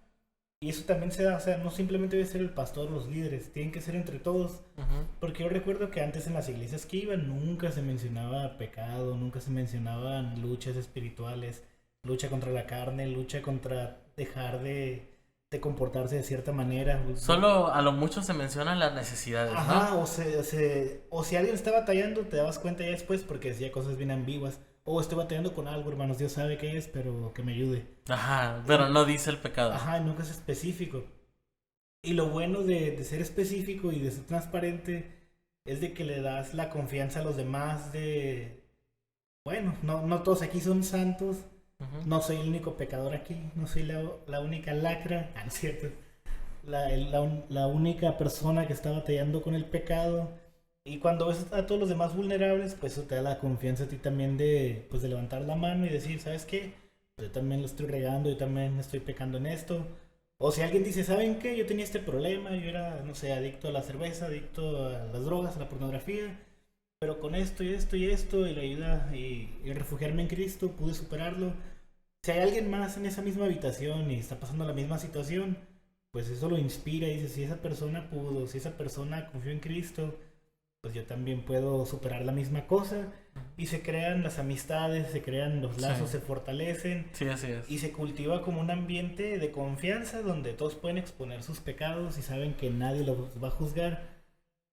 Y eso también se da, o sea, no simplemente debe ser el pastor, los líderes, tienen que ser entre todos.
Uh-huh.
Porque yo recuerdo que antes en las iglesias que iba nunca se mencionaba pecado, nunca se mencionaban luchas espirituales, lucha contra la carne, lucha contra dejar de comportarse de cierta manera.
Solo a lo mucho se mencionan las necesidades, ¿no?
Ajá, o si alguien está batallando, te dabas cuenta ya después porque decía cosas bien ambiguas. O estoy batallando con algo, hermanos, Dios sabe qué es, pero que me ayude.
Ajá, pero no dice el pecado.
Ajá, nunca es específico. Y lo bueno de ser específico y de ser transparente es de que le das la confianza a los demás de... Bueno, no todos aquí son santos, No soy el único pecador aquí, no soy la única lacra, no es cierto, la única persona que está batallando con el pecado. Y cuando ves a todos los demás vulnerables, pues eso te da la confianza a ti también de, pues, de levantar la mano y decir, ¿sabes qué? Pues yo también lo estoy regando, yo también estoy pecando en esto. O si alguien dice, ¿saben qué? Yo tenía este problema, yo era, no sé, adicto a la cerveza, adicto a las drogas, a la pornografía, pero con esto y esto y esto y la ayuda y refugiarme en Cristo pude superarlo. Si hay alguien más en esa misma habitación y está pasando la misma situación, pues eso lo inspira y dice, si esa persona pudo, si esa persona confió en Cristo, pues yo también puedo superar la misma cosa. Y se crean las amistades, se crean los lazos,
Sí.
se fortalecen.
Sí, así es.
Y se cultiva como un ambiente de confianza donde todos pueden exponer sus pecados y saben que nadie los va a juzgar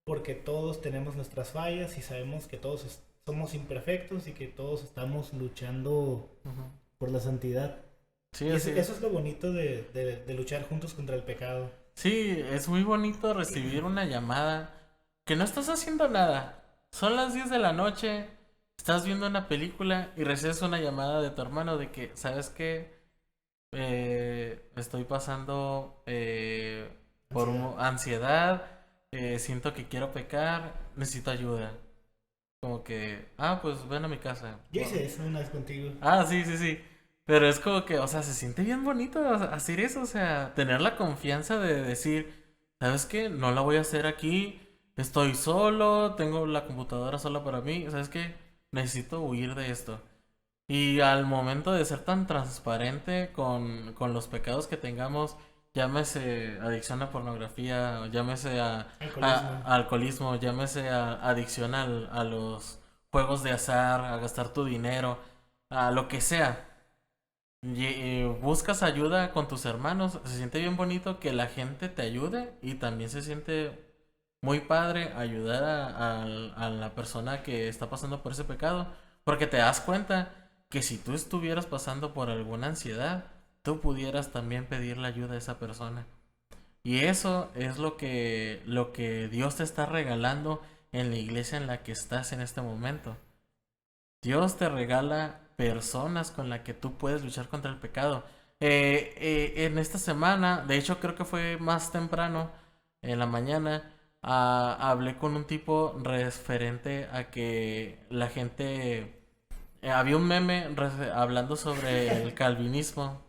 porque todos tenemos nuestras fallas y sabemos que todos somos imperfectos y que todos estamos luchando
Ujú.
por la santidad.
Sí,
Y
así es.
eso es lo bonito de luchar juntos contra el pecado.
Sí, es muy bonito recibir una llamada que no estás haciendo nada. Son las 10 de la noche, estás viendo una película y recibes una llamada de tu hermano de que, ¿sabes qué? Estoy pasando por ansiedad, siento que quiero pecar, necesito ayuda. Como que, pues ven a mi casa.
Yo hice eso una vez contigo.
Sí, sí, sí. Pero es como que, o sea, se siente bien bonito hacer eso, o sea, tener la confianza de decir, ¿sabes qué? No la voy a hacer aquí, estoy solo, tengo la computadora sola para mí, ¿sabes qué? Necesito huir de esto. Y al momento de ser tan transparente con los pecados que tengamos, llámese adicción a pornografía, llámese a alcoholismo, llámese a adicción a los juegos de azar, a gastar tu dinero, a lo que sea. Y buscas ayuda con tus hermanos, se siente bien bonito que la gente te ayude y también se siente muy padre ayudar a la persona que está pasando por ese pecado, porque te das cuenta que si tú estuvieras pasando por alguna ansiedad, tú pudieras también pedirle ayuda a esa persona. Y eso es lo que Dios te está regalando en la iglesia en la que estás en este momento. Dios te regala personas con las que tú puedes luchar contra el pecado. En esta semana, de hecho creo que fue más temprano, en la mañana, hablé con un tipo referente a que la gente... había un meme hablando sobre el calvinismo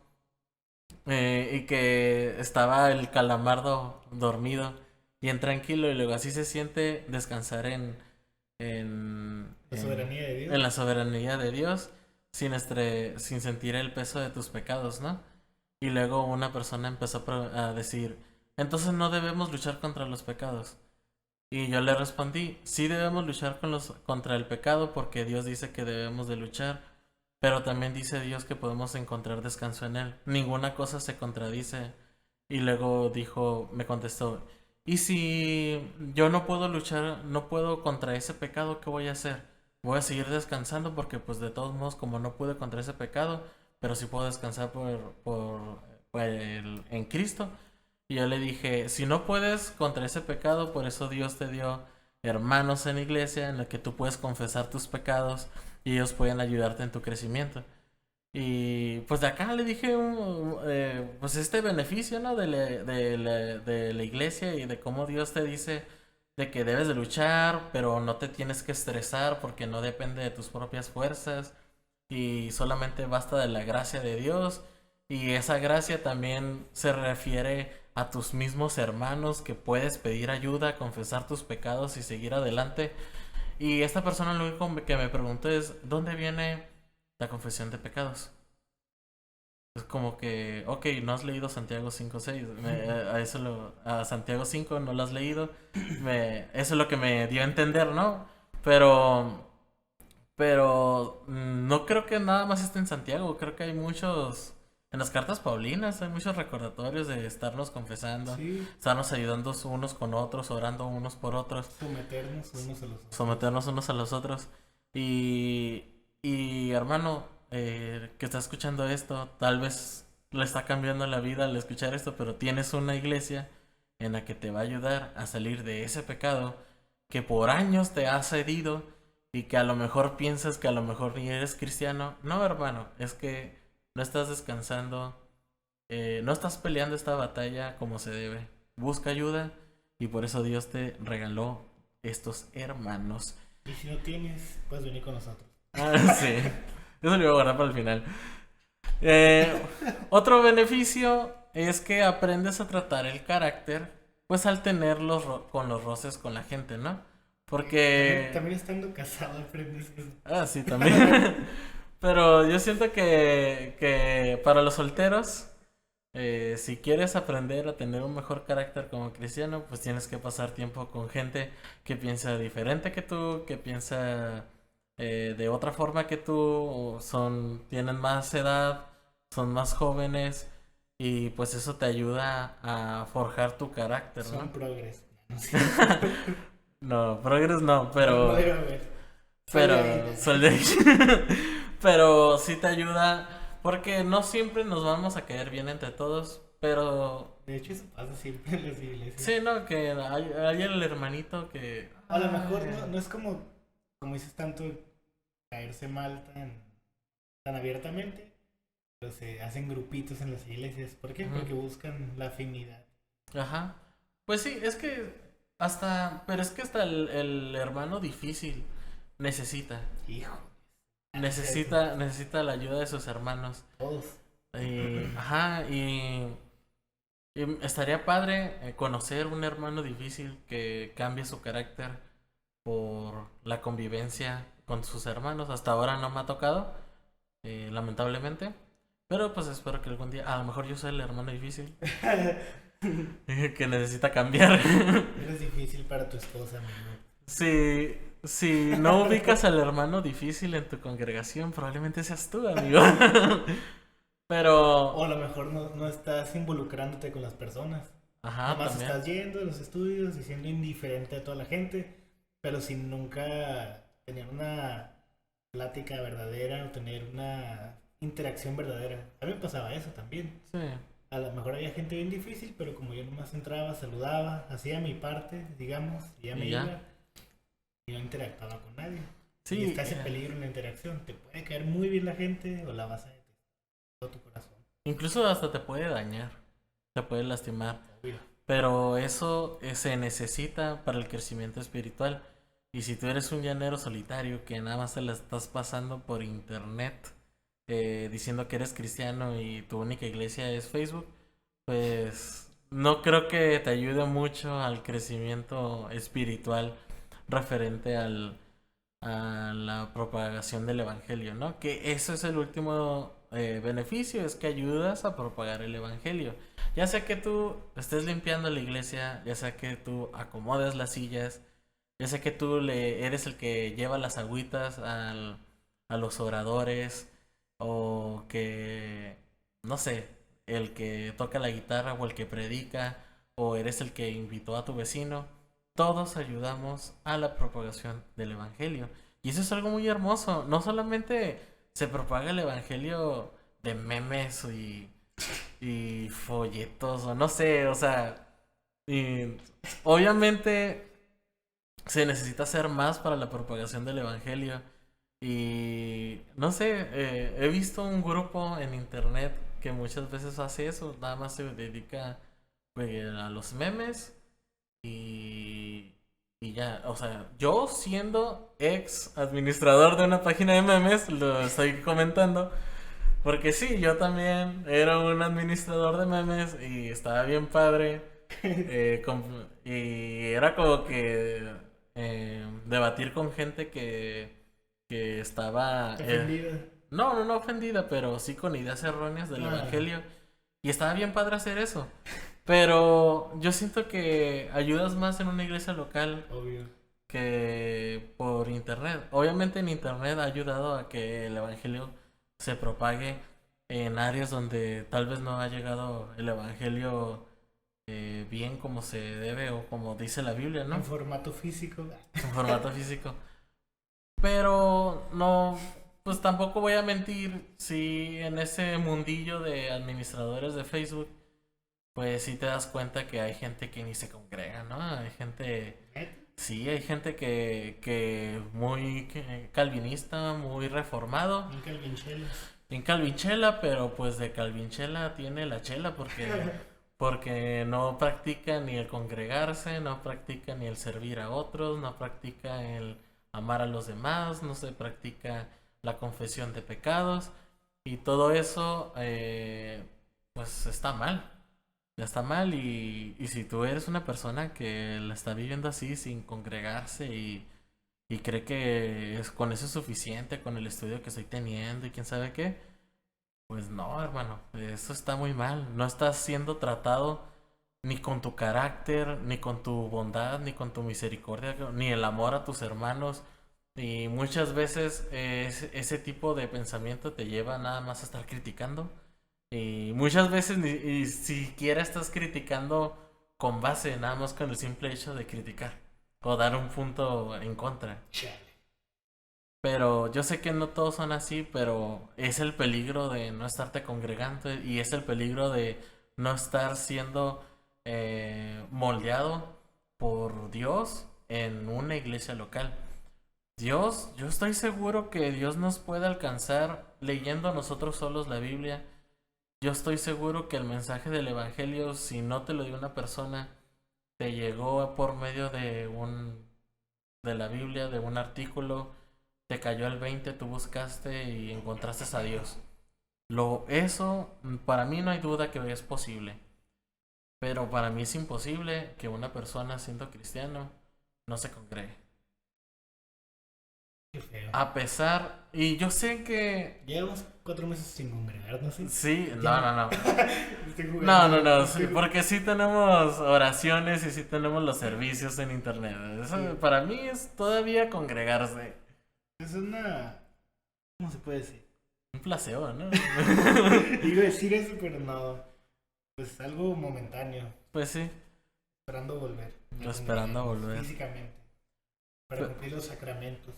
y que estaba el calamardo dormido bien tranquilo y luego así se siente descansar
La soberanía de Dios.
en la soberanía de Dios sin sentir el peso de tus pecados, ¿no? Y luego una persona empezó a decir, entonces no debemos luchar contra los pecados. Y yo le respondí, sí debemos luchar contra el pecado porque Dios dice que debemos de luchar, pero también dice Dios que podemos encontrar descanso en Él. Ninguna cosa se contradice. Y luego me contestó, ¿y si yo no puedo luchar, no puedo contra ese pecado, qué voy a hacer? Voy a seguir descansando porque pues de todos modos como no pude contra ese pecado, pero sí puedo descansar en Cristo. Y yo le dije, si no puedes contra ese pecado, por eso Dios te dio hermanos en la iglesia en los que tú puedes confesar tus pecados y ellos pueden ayudarte en tu crecimiento. Y pues de acá le dije pues este beneficio, ¿no? De la iglesia y de cómo Dios te dice de que debes de luchar, pero no te tienes que estresar porque no depende de tus propias fuerzas y solamente basta de la gracia de Dios. Y esa gracia también se refiere a tus mismos hermanos que puedes pedir ayuda, confesar tus pecados y seguir adelante. Y esta persona lo único que me preguntó es, ¿dónde viene la confesión de pecados? Es como que, ok, no has leído Santiago 5:6. A Santiago 5 no lo has leído. Eso es lo que me dio a entender, ¿no? Pero no creo que nada más esté en Santiago. Creo que hay muchos... En las cartas paulinas hay muchos recordatorios de estarnos confesando,
Sí,
estarnos ayudando unos con otros, orando unos por otros,
someternos unos a los otros.
someternos unos a los otros. Y hermano, que está escuchando esto, tal vez le está cambiando la vida al escuchar esto, pero tienes una iglesia en la que te va a ayudar a salir de ese pecado que por años te ha cedido y que a lo mejor piensas que a lo mejor ni eres cristiano. No, hermano, es que no estás descansando, no estás peleando esta batalla como se debe. Busca ayuda y por eso Dios te regaló estos hermanos.
Y si no tienes, puedes venir con nosotros.
Ah, sí. Eso lo voy a guardar para el final. Otro beneficio es que aprendes a tratar el carácter, pues al tener con los roces con la gente, ¿no? Porque...
También estando casado aprendes eso.
Ah, sí, también. Pero yo siento que para los solteros, si quieres aprender a tener un mejor carácter como cristiano, pues tienes que pasar tiempo con gente que piensa diferente que tú, que piensa de otra forma que tú, o tienen más edad, son más jóvenes, y pues eso te ayuda a forjar tu carácter, ¿no?
Son progres.
No, progres no, pero...
No debe haber.
Pero, pero sí te ayuda, porque no siempre nos vamos a caer bien entre todos, pero...
De hecho, eso pasa siempre en las iglesias.
Sí, no, que hay el hermanito que...
A lo mejor no es como dices tanto, caerse mal tan abiertamente, pero se hacen grupitos en las iglesias. ¿Por qué?
Ujú.
Porque buscan la afinidad.
Ajá. Pues sí, es que pero es que hasta el hermano difícil necesita
Hijo.
necesita la ayuda de sus hermanos.
Todos.
Ajá, y estaría padre conocer un hermano difícil que cambie su carácter por la convivencia con sus hermanos. Hasta ahora no me ha tocado, lamentablemente. Pero pues espero que algún día, a lo mejor yo soy el hermano difícil que necesita cambiar.
Eres difícil para tu esposa, amigo.
Si no ubicas al hermano difícil en tu congregación, probablemente seas tú, amigo. Pero...
O a lo mejor no estás involucrándote con las personas.
Ajá,
Nomás
también.
estás yendo a los estudios y siendo indiferente a toda la gente, pero sin nunca tener una plática verdadera o tener una interacción verdadera. A mí me pasaba eso también.
Sí.
A lo mejor había gente bien difícil, pero como yo nomás entraba, saludaba, hacía mi parte, digamos, y ya me iba, y no interactuaba con nadie.
Sí,
y está ese peligro en la interacción. Te puede caer muy bien la gente o la vas a detestar todo tu corazón.
incluso hasta te puede dañar, te puede lastimar.
Obvio.
Pero eso se necesita para el crecimiento espiritual. Y si tú eres un llanero solitario que nada más te la estás pasando por internet, diciendo que eres cristiano y tu única iglesia es Facebook, pues no creo que te ayude mucho al crecimiento espiritual referente a la propagación del evangelio, ¿no? Que eso es el último beneficio, es que ayudas a propagar el evangelio. Ya sea que tú estés limpiando la iglesia, ya sea que tú acomodes las sillas, ya sea que tú eres el que lleva las agüitas a los oradores, o que, no sé, el que toca la guitarra o el que predica, o eres el que invitó a tu vecino. Todos ayudamos a la propagación del evangelio. Y eso es algo muy hermoso. No solamente se propaga el evangelio de memes y folletos, o no sé, o sea, y obviamente se necesita hacer más para la propagación del evangelio. Y no sé, he visto un grupo en internet que muchas veces hace eso, nada más se dedica a los memes y ya, o sea, yo siendo ex administrador de una página de memes, lo estoy comentando, porque sí, yo también era un administrador de memes y estaba bien padre, y era como que debatir con gente que estaba...
Defendida.
no ofendida, pero sí con ideas erróneas del evangelio. Y estaba bien padre hacer eso. Pero yo siento que ayudas más en una iglesia local
Obvio.
que por internet. Obviamente en internet ha ayudado a que el evangelio se propague en áreas donde tal vez no ha llegado el evangelio bien como se debe o como dice la Biblia, ¿no?
En formato físico.
En formato físico. Pero no, pues tampoco voy a mentir si en ese mundillo de administradores de Facebook, pues sí te das cuenta que hay gente que ni se congrega, ¿no? Hay gente, sí, hay gente que muy calvinista, muy reformado.
Un calvinchelos.
en Calvinchela, pero pues de Calvinchela tiene la chela porque no practica ni el congregarse, no practica ni el servir a otros, no practica el amar a los demás, no se practica la confesión de pecados y todo eso pues está mal. Ya está mal y si tú eres una persona que la está viviendo así sin congregarse y cree que con eso es suficiente, con el estudio que estoy teniendo y quién sabe qué, pues no, hermano, eso está muy mal. No estás siendo tratado ni con tu carácter, ni con tu bondad, ni con tu misericordia, ni el amor a tus hermanos. Y muchas veces ese tipo de pensamiento te lleva nada más a estar criticando. Y muchas veces ni siquiera estás criticando con base, nada más con el simple hecho de criticar o dar un punto en contra. Pero yo sé que no todos son así, pero es el peligro de no estarte congregando y es el peligro de no estar siendo moldeado por Dios en una iglesia local. Dios, yo estoy seguro que Dios nos puede alcanzar leyendo nosotros solos la Biblia. Yo estoy seguro que el mensaje del Evangelio, si no te lo dio una persona, te llegó por medio de la Biblia, de un artículo, te cayó el 20, tú buscaste y encontraste a Dios. Eso, para mí no hay duda que es posible. Pero para mí es imposible que una persona siendo cristiano no se congregue.
Qué feo.
A pesar, y yo sé que...
Llevamos 4 meses sin congregar, ¿no?
Sí, no.
Estoy
No,
jugando.
sí, porque sí tenemos oraciones y sí tenemos los servicios en internet. Eso
Sí.
para mí es todavía congregarse.
Es una... ¿Cómo se puede decir?
Un placebo, ¿no?
Iba a decir eso, pero no. Pues algo momentáneo.
Pues sí,
Esperando volver.
esperando a volver.
Físicamente. Para cumplir los sacramentos.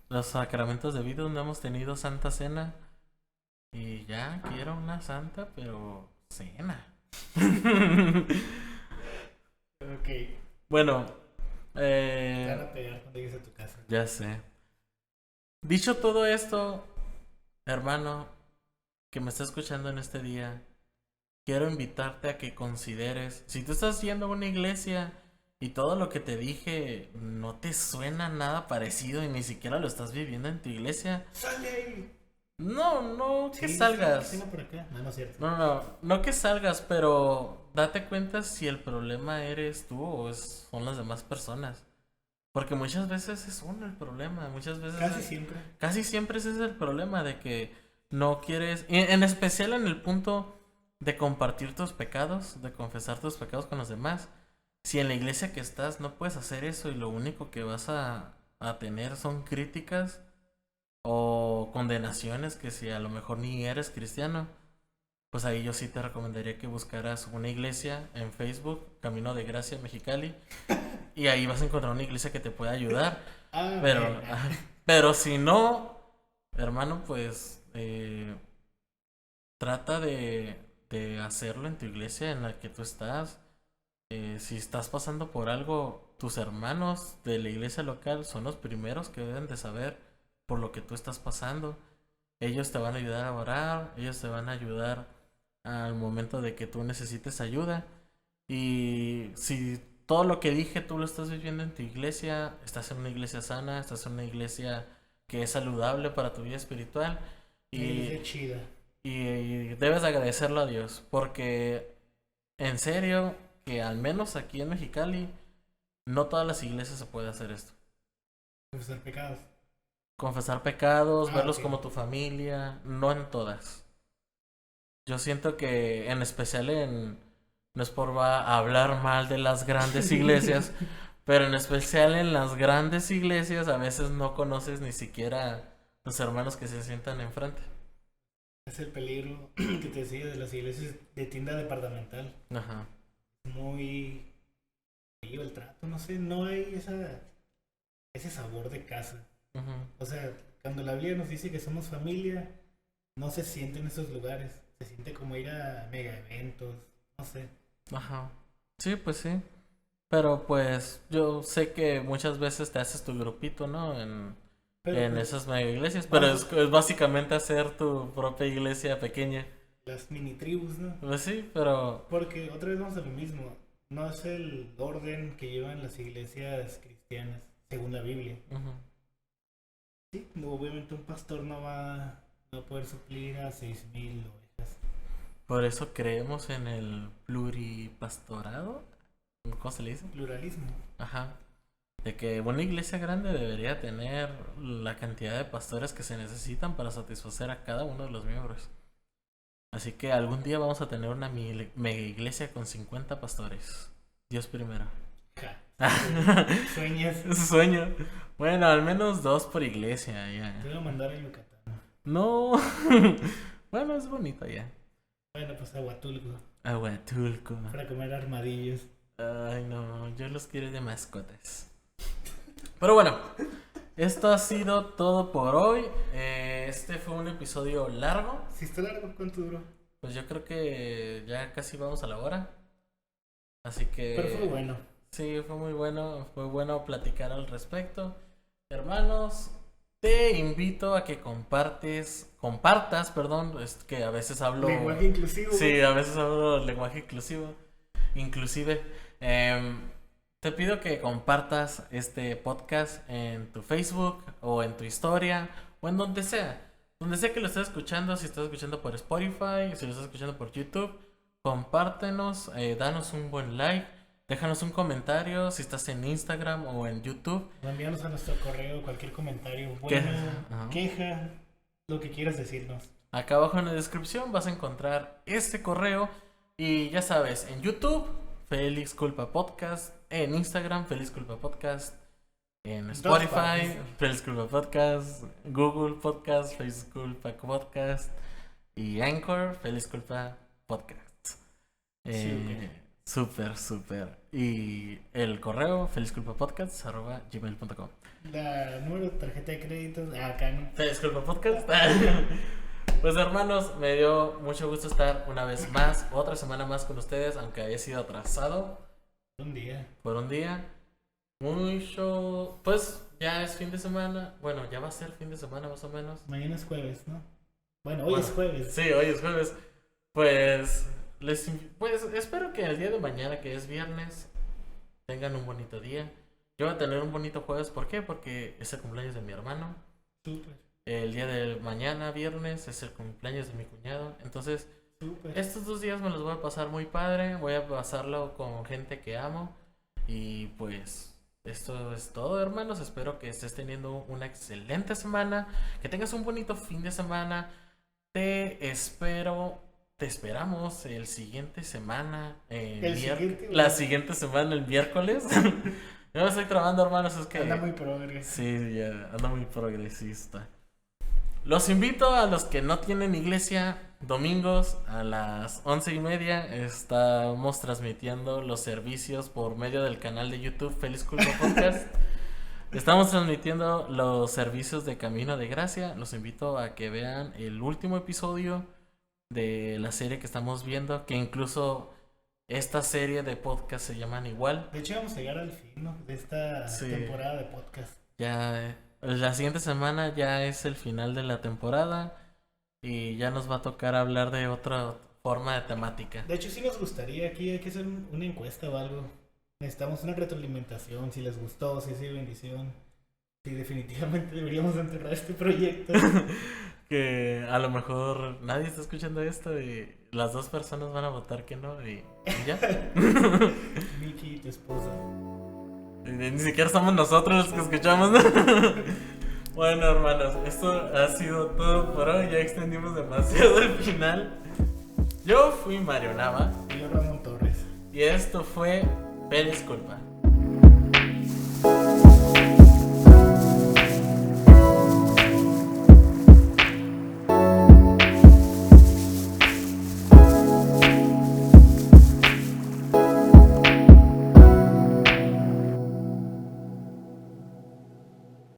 Los sacramentos de vida, no hemos tenido Santa Cena. Y ya quiero una santa, pero cena.
Ok.
Bueno,
Te van a pegar cuando llegues a tu casa.
ya sé. Dicho todo esto, hermano, que me está escuchando en este día, quiero invitarte a que consideres, si tú estás yendo a una iglesia y todo lo que te dije no te suena nada parecido y ni siquiera lo estás viviendo en tu iglesia,
¡Sale ahí!
no que
Sí,
salgas.
sí, por acá. No es cierto.
No que salgas, pero date cuenta si el problema eres tú o son las demás personas. Porque muchas veces es uno el problema, muchas veces... Casi siempre ese es el problema, de que no quieres... En especial en el punto de compartir tus pecados, de confesar tus pecados con los demás. Si en la iglesia que estás no puedes hacer eso y lo único que vas a tener son críticas o condenaciones, que si a lo mejor ni eres cristiano, pues ahí yo sí te recomendaría que buscaras una iglesia en Facebook, Camino de Gracia Mexicali, y ahí vas a encontrar una iglesia que te pueda ayudar. Pero si no, hermano, pues trata de hacerlo en tu iglesia en la que tú estás. Si estás pasando por algo, tus hermanos de la iglesia local son los primeros que deben de saber por lo que tú estás pasando. Ellos te van a ayudar a orar, ellos te van a ayudar al momento de que tú necesites ayuda. Y si todo lo que dije tú lo estás viviendo en tu iglesia, estás en una iglesia sana, estás en una iglesia que es saludable para tu vida espiritual, y debes agradecerlo a Dios, porque en serio que al menos aquí en Mexicali no todas las iglesias se puede hacer esto. Confesar pecados, verlos como tu familia, no en todas. Yo siento que en especial no es por hablar mal de las grandes iglesias, pero en especial en las grandes iglesias a veces no conoces ni siquiera los hermanos que se sientan enfrente.
Es el peligro que te decía de las iglesias de tienda departamental.
Ajá.
Muy frío el trato, no sé, no hay ese sabor de casa.
Uh-huh.
O sea, cuando la Biblia nos dice que somos familia, no se siente en esos lugares. Se siente como ir a mega eventos, no sé.
Ajá. Sí, pues sí. Pero pues yo sé que muchas veces te haces tu grupito, ¿no? En en esas mega iglesias. Pero es básicamente hacer tu propia iglesia pequeña.
Las mini tribus, ¿no?
Pues sí, pero...
Porque otra vez vamos a lo mismo. No es el orden que llevan las iglesias cristianas, según la Biblia.
Uh-huh.
Sí, obviamente un pastor no va a poder suplir a 6,000 ovejas.
Por eso creemos en el pluripastorado. ¿Cómo se le dice?
Pluralismo.
Ajá. De que una iglesia grande debería tener la cantidad de pastores que se necesitan para satisfacer a cada uno de los miembros. Así que algún día vamos a tener una mega iglesia con 50 pastores. Dios primero.
¿Sueñas?
Es un sueño. Bueno, al menos 2 por iglesia ya.
Te voy a mandar a Yucatán.
No. Bueno, es bonito ya.
Bueno, pues a Huatulco.
A Huatulco.
Para comer armadillos.
Ay, no, yo los quiero de mascotas. Pero bueno, esto ha sido todo por hoy. Este fue un episodio largo.
¿Sí está largo? ¿Cuánto duró?
Pues yo creo que ya casi vamos a la hora. Así que...
Pero fue bueno.
Sí, fue muy bueno. Fue bueno platicar al respecto. Hermanos, te invito a que compartas, es que a veces hablo...
Lenguaje inclusivo.
Sí, a veces hablo lenguaje inclusive. Te pido que compartas este podcast en tu Facebook o en tu historia o en donde sea. Donde sea que lo estés escuchando, si estás escuchando por Spotify, si lo estás escuchando por YouTube, compártenos, danos un buen like, déjanos un comentario si estás en Instagram o en YouTube.
Envíanos a nuestro correo cualquier comentario, bueno, queja, lo que quieras decirnos.
Acá abajo en la descripción vas a encontrar este correo y ya sabes, en YouTube, Félix Culpa Podcast, en Instagram, Félix Culpa Podcast, en Spotify, Félix Culpa Podcast, Google Podcast, Félix Culpa Podcast y Anchor, Félix Culpa Podcast. Súper. Y el correo, felizculpapodcast@gmail.com.
La número de tarjeta de crédito, acá no.
Félix Culpa Podcast. Pues hermanos, me dio mucho gusto estar una vez más, otra semana más con ustedes, aunque haya sido atrasado. Por un día. Mucho. Pues ya es fin de semana. Bueno, ya va a ser fin de semana más o menos.
Mañana es jueves, ¿no? Bueno, hoy es jueves.
Sí, hoy es jueves. Pues espero que el día de mañana, que es viernes, tengan un bonito día. Yo voy a tener un bonito jueves. ¿Por qué? Porque es el cumpleaños de mi hermano.
Súper.
El día de mañana, viernes, es el cumpleaños de mi cuñado. Entonces, estos 2 días me los voy a pasar muy padre. Voy a pasarlo con gente que amo. Y pues, esto es todo, hermanos. Espero que estés teniendo una excelente semana. Que tengas un bonito fin de semana. Te esperamos el siguiente semana. La siguiente semana, el miércoles. Yo me estoy trabando, hermanos. Es que
anda muy progresista.
Sí, ya anda muy progresista. Los invito a los que no tienen iglesia, domingos a las 11:30 estamos transmitiendo los servicios por medio del canal de YouTube Félix Culpa Podcast. Estamos transmitiendo los servicios de Camino de Gracia. Los invito a que vean el último episodio de la serie que estamos viendo, que incluso esta serie de podcast se llaman igual.
De hecho vamos a llegar al fin, ¿no? De esta temporada de podcast.
Ya... La siguiente semana ya es el final de la temporada y ya nos va a tocar hablar de otra forma de temática.
De hecho, sí nos gustaría, aquí hay que hacer una encuesta o algo. Necesitamos una retroalimentación, si les gustó, si es de bendición. Sí, definitivamente deberíamos enterrar este proyecto.
Que a lo mejor nadie está escuchando esto y las 2 personas van a votar que no y ya.
Vicky, tu esposa.
Ni siquiera somos nosotros los que escuchamos. Bueno, hermanos, esto ha sido todo por hoy. Ya extendimos demasiado el final. Yo fui Mario Nava.
Y yo Ramón Torres.
Y esto fue Félix Culpa.